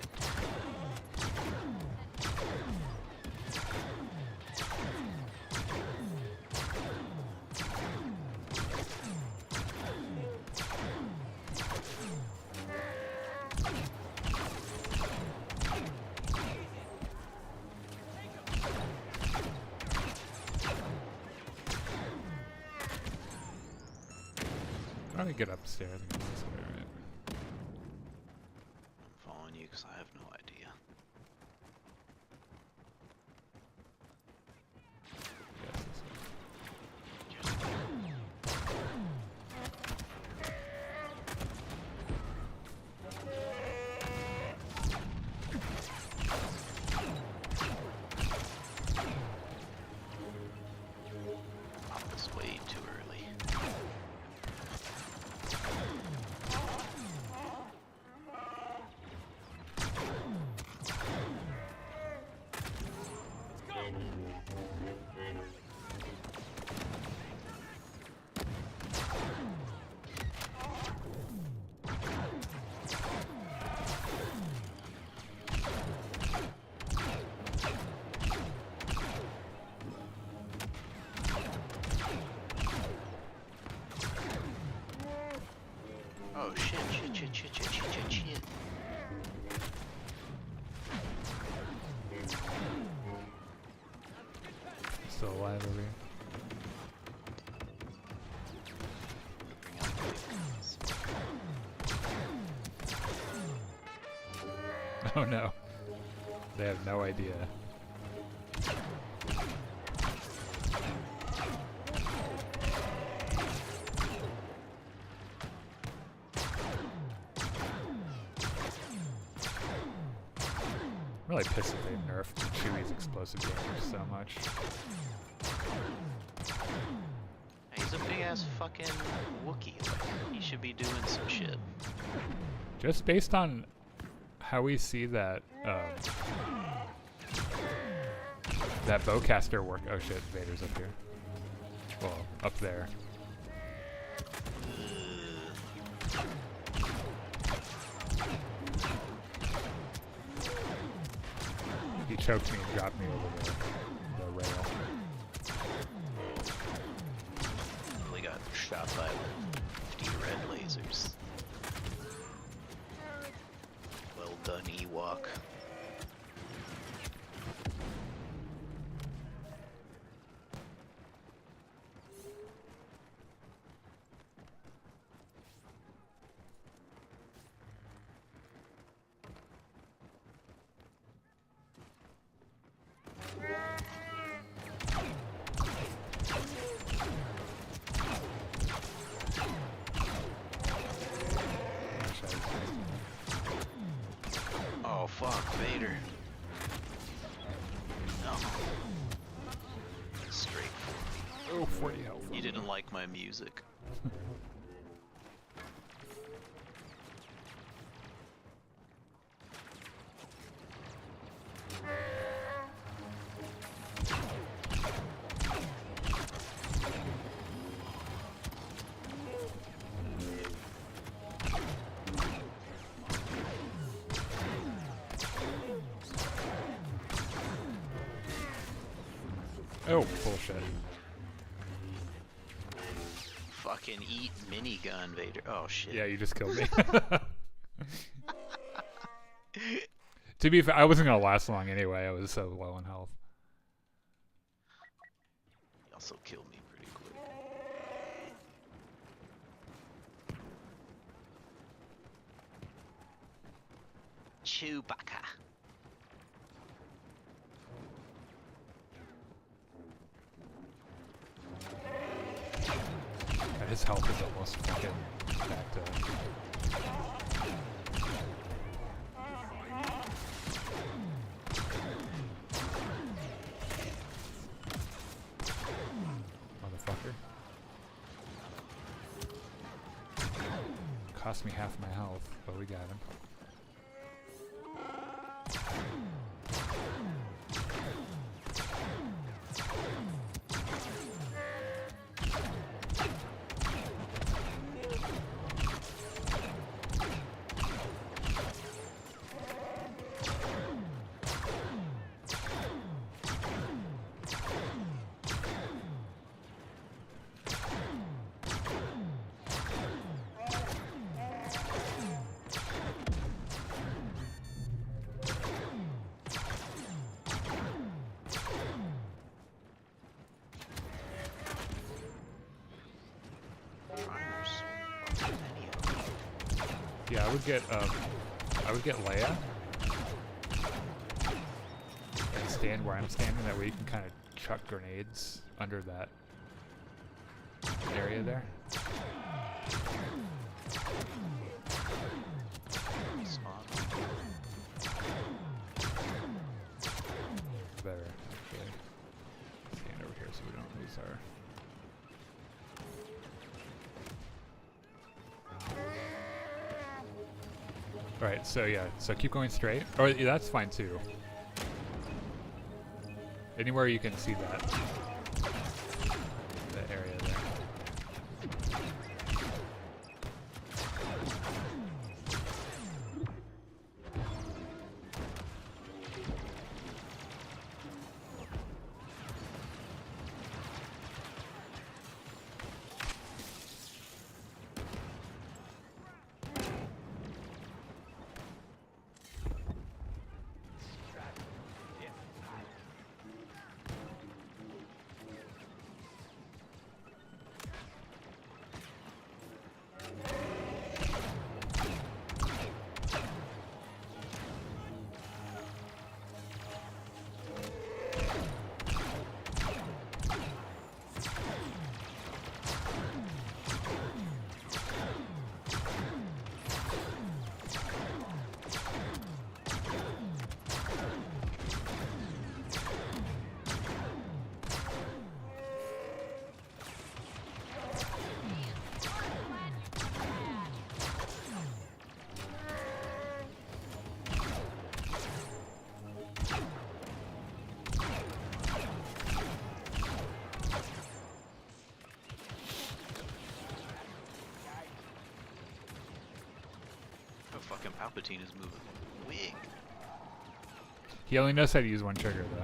How do I get upstairs? I think it's this way, right? I'm following you because I have no idea. Yes, this way. Up this way too early. Oh shit, shit. Still alive over here. Bring out the big guns. Oh no. They have no idea. I'm really pissed that they nerfed Chewie's explosive damage so much. Hey, he's a big ass fucking Wookiee. Like, he should be doing some shit. Just based on how we see that that bowcaster work. Oh shit, Vader's up here. Well, up there. He choked me and dropped me over the rail. We got shot by 50 red lasers. Well done, Ewok. Vader. No. Straight 40. Oh, 40 health. You didn't like my music. Oh, bullshit. Fucking eat minigun, Vader. Oh shit. Yeah, you just killed me. To be fair, I wasn't gonna last long anyway. I was so low in health. He also killed me pretty quick. Chewbacca. His health is almost fucking back to. Motherfucker. Cost me half my health, but we got him. Yeah, I would get Leia and stand where I'm standing. That way you can kind of chuck grenades under that area there. Better actually stand over here so we don't lose our. Alright, so yeah, so keep going straight. Or yeah, that's fine too. Anywhere you can see that area there. Fucking Palpatine is moving quick. He only knows how to use one trigger though.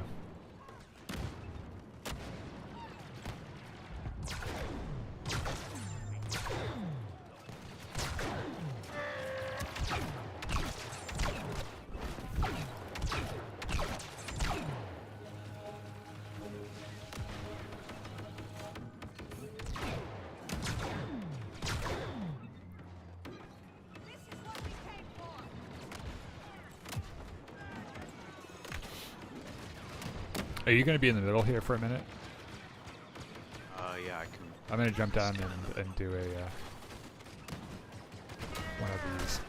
Are you going to be in the middle here for a minute? Yeah, I can. I'm going to jump down and do a one of these.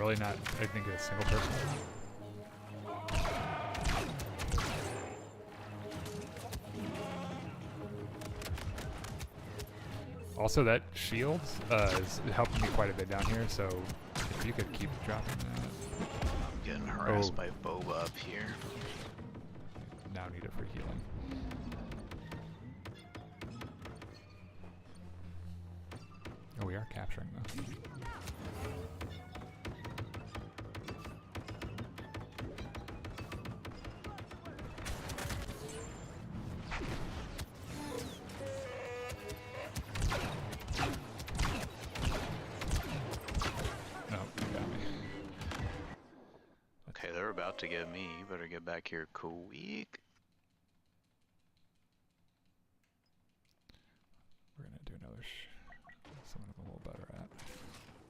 Really not, I think, a single person. Also, that shield is helping me quite a bit down here, so if you could keep dropping that. I'm getting harassed by Boba up here. Now need it for healing. Oh, we are capturing though. Okay, they're about to get me. You better get back here quick. We're gonna do another something I'm a little better at.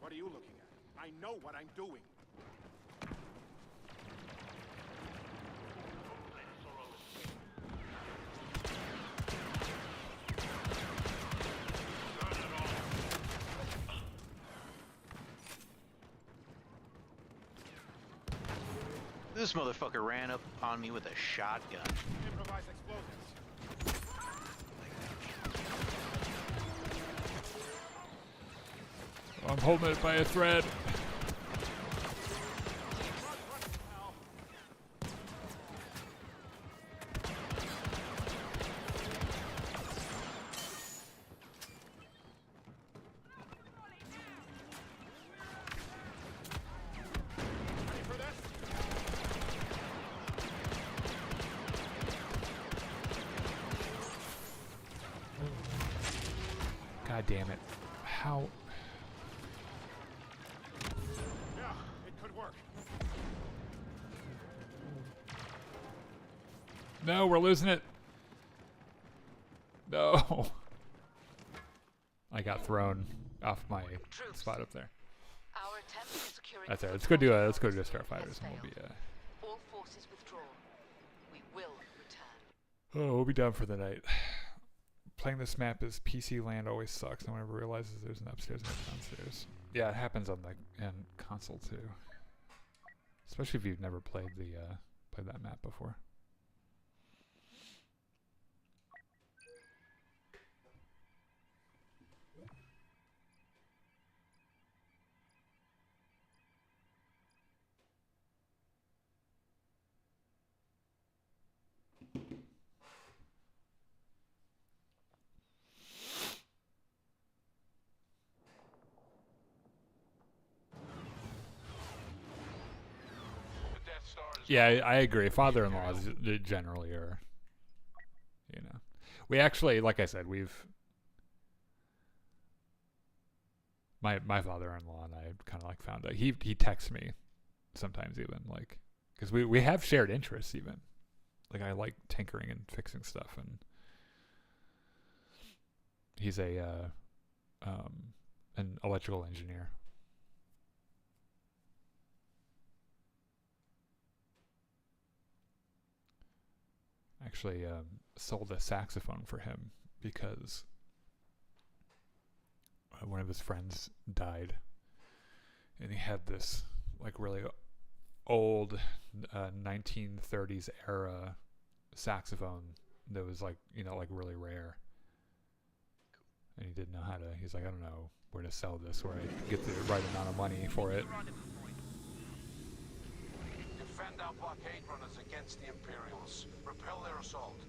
What are you looking at? I know what I'm doing. This motherfucker ran up on me with a shotgun. Improvise explosives. I'm holding it by a thread. Ready for this? God damn it. How? Yeah, it could work. No, we're losing it. No. I got thrown off my spot up there. Our attempt at securing That's it. Let's go do Starfighters and we'll be all forces withdraw. We will return. we'll be done for the night. Playing this map as PC land always sucks. No one ever realizes there's an upstairs and a downstairs. Yeah, it happens on the console too. Especially if you've never played that map before. Yeah, I agree. Father-in-laws generally are, you know. We actually, like I said, my father-in-law and I kind of like found out. He texts me sometimes even, like, because we have shared interests even. Like, I like tinkering and fixing stuff, and he's an electrical engineer. Actually sold a saxophone for him because one of his friends died, and he had this like really old 1930s era saxophone that was like, you know, like really rare, and he didn't know how to. He's like, I don't know where to sell this where I get the right amount of money for it. Defend our blockade runners against the Imperials. Repel their assault.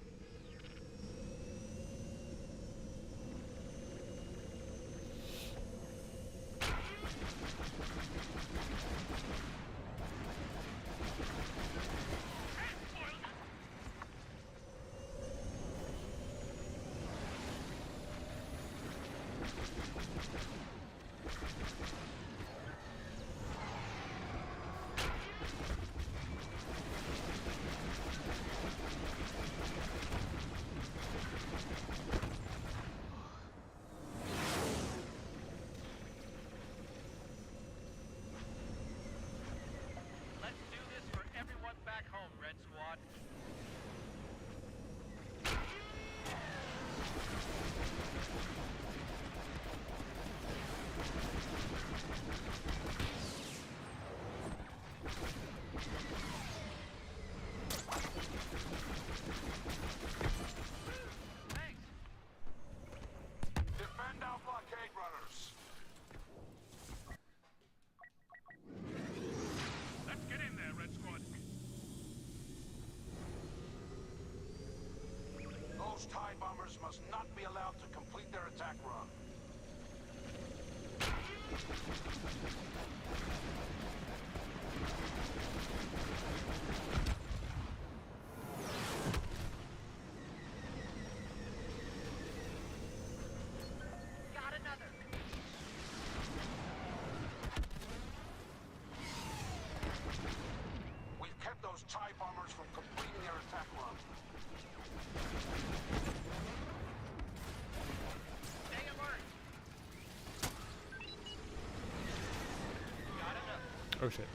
Defend our blockade runners. Let's get in there, Red Squad. Those TIE bombers must not be allowed to complete their attack run. Got another. We've kept those TIE bombers from completing their attack run. Stay alert. Got another. Oh shit.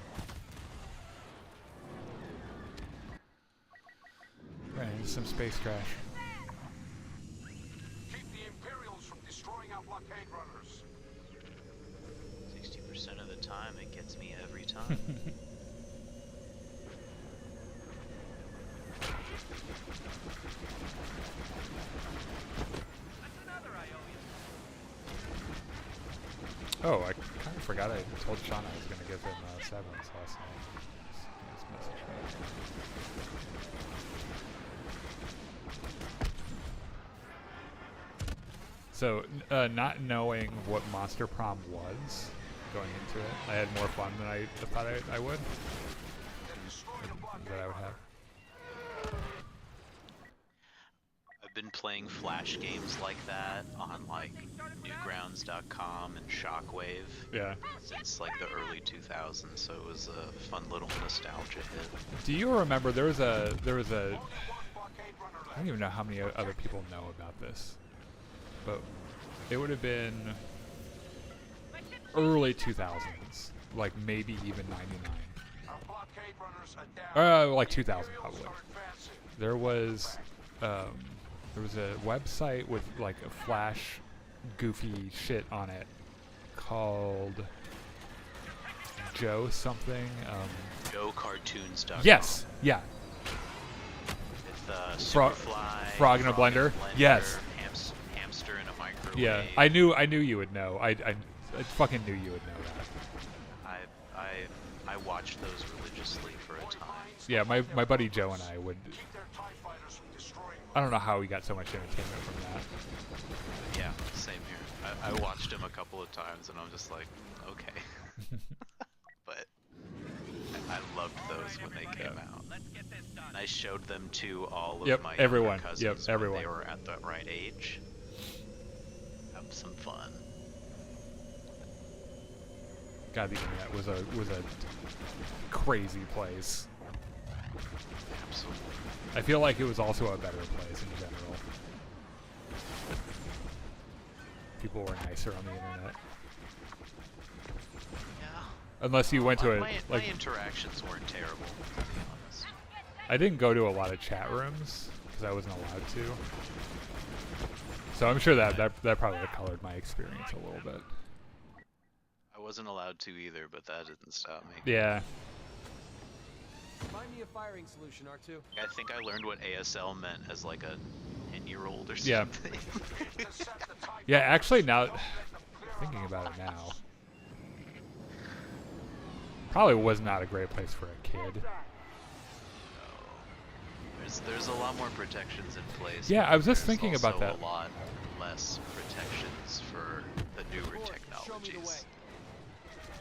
Ran into some space trash. Keep the Imperials from destroying our blockade runners. 60% of the time, it gets me every time. That's another I owe you. Oh, I kind of forgot I told Sean I was going to give him 7s last night. His message back. So, not knowing what Monster Prom was going into it, I had more fun than I thought I would. That I would have. I've been playing flash games like that on like Newgrounds.com and Shockwave Yeah. since like the early 2000s, so it was a fun little nostalgia hit. Do you remember there was a Only one blockade runner I left. don't even know how many other people know about this, but it would have been early 2000s, like maybe even 99. Our blockade runners are down. Like 2000 Imperials probably. are advancing. There was a website with like a flash goofy shit on it called Joe something. GoCartoons.com. Yes, yeah. With Frog- Superfly, Frog in a blender? Yes. Hamster in a microwave. Yeah, I knew you would know. I fucking knew you would know that. I watched those religiously for a time. Yeah, my buddy Joe and I would. Keep their TIE fighters from destroying I don't know how we got so much entertainment from that. Yeah, same here. I watched them a couple of times and I'm just like, okay. But I loved those when they came out. Let's get this done. And I showed them to all of Yep, my everyone. younger Yep, cousins everyone. when they were at the right age. Have some fun. God, the internet was a crazy place. Absolutely. I feel like it was also a better place in general. People were nicer on the internet. Yeah. Unless you went to my a like. interactions weren't terrible, to be honest. I didn't go to a lot of chat rooms because I wasn't allowed to. So I'm sure that probably colored my experience a little bit. I wasn't allowed to either, but that didn't stop me. Yeah. Find me a firing solution, R2. I think I learned what ASL meant as like a 10-year-old or Yeah. something. Intercept the TIE Yeah, actually now Don't let them clear thinking out about our it now, lines. probably was not a great place for a kid. There's a lot more protections in place. Yeah, but I was just there's thinking about also that. a lot less protections for the newer Lord, show me the way. technologies.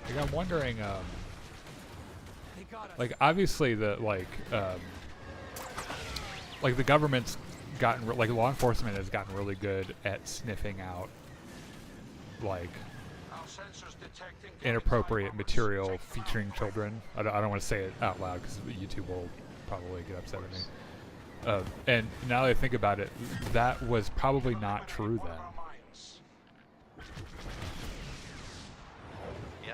Like I'm wondering, They got us. like obviously the like the government's gotten like law enforcement has gotten really good at sniffing out like Our sensors detecting inappropriate material featuring children. I don't want to say it out loud because YouTube will probably get upset at me. And now that I think about it, that was probably not true then. Yeah.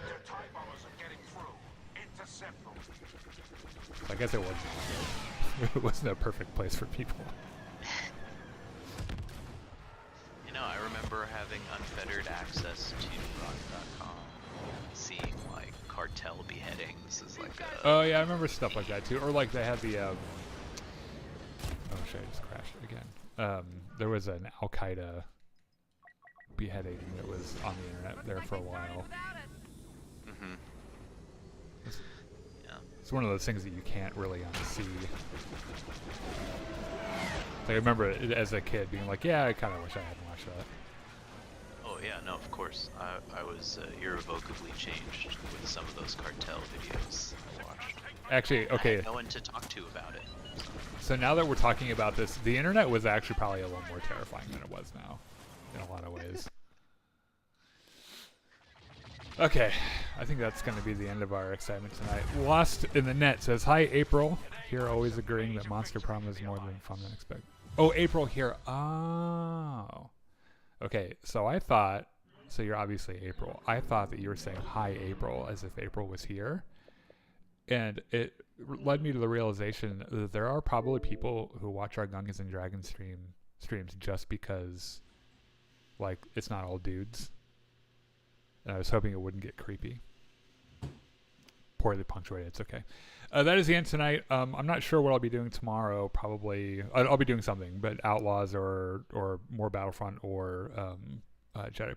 Their TIE bombers are getting through. Intercept them. So I guess it wasn't. It wasn't a perfect place for people. You know, I remember having unfettered standard access to rock.com, seeing like cartel beheadings is like a. Oh yeah, I remember stuff like that too. Or like they had the. Oh shit! I just crashed again. There was an Al Qaeda beheading that was on the internet there for a while. Mm-hmm. Yeah. It's one of those things that you can't really unsee. Like, I remember it as a kid being like, yeah, I kind of wish I hadn't watched that. Oh yeah, no, of course. I was irrevocably changed with some of those cartel videos I watched. Actually, I okay. had no one to talk to about it. So now that we're talking about this, the internet was actually probably a little more terrifying than it was now, in a lot of ways. Okay, I think that's going to be the end of our excitement tonight. Lost in the Net says, hi, April. Here always agreeing that Monster Prom is more than fun than expected. Oh, April here. Oh. Okay, so I thought, so you're obviously April. I thought that you were saying, hi, April, as if April was here. And it led me to the realization that there are probably people who watch our Gungas and Dragons streams just because, like, it's not all dudes. And I was hoping it wouldn't get creepy. Poorly punctuated, it's okay. That is the end tonight. I'm not sure what I'll be doing tomorrow. Probably, I'll be doing something, but Outlaws or more Battlefront or Jedi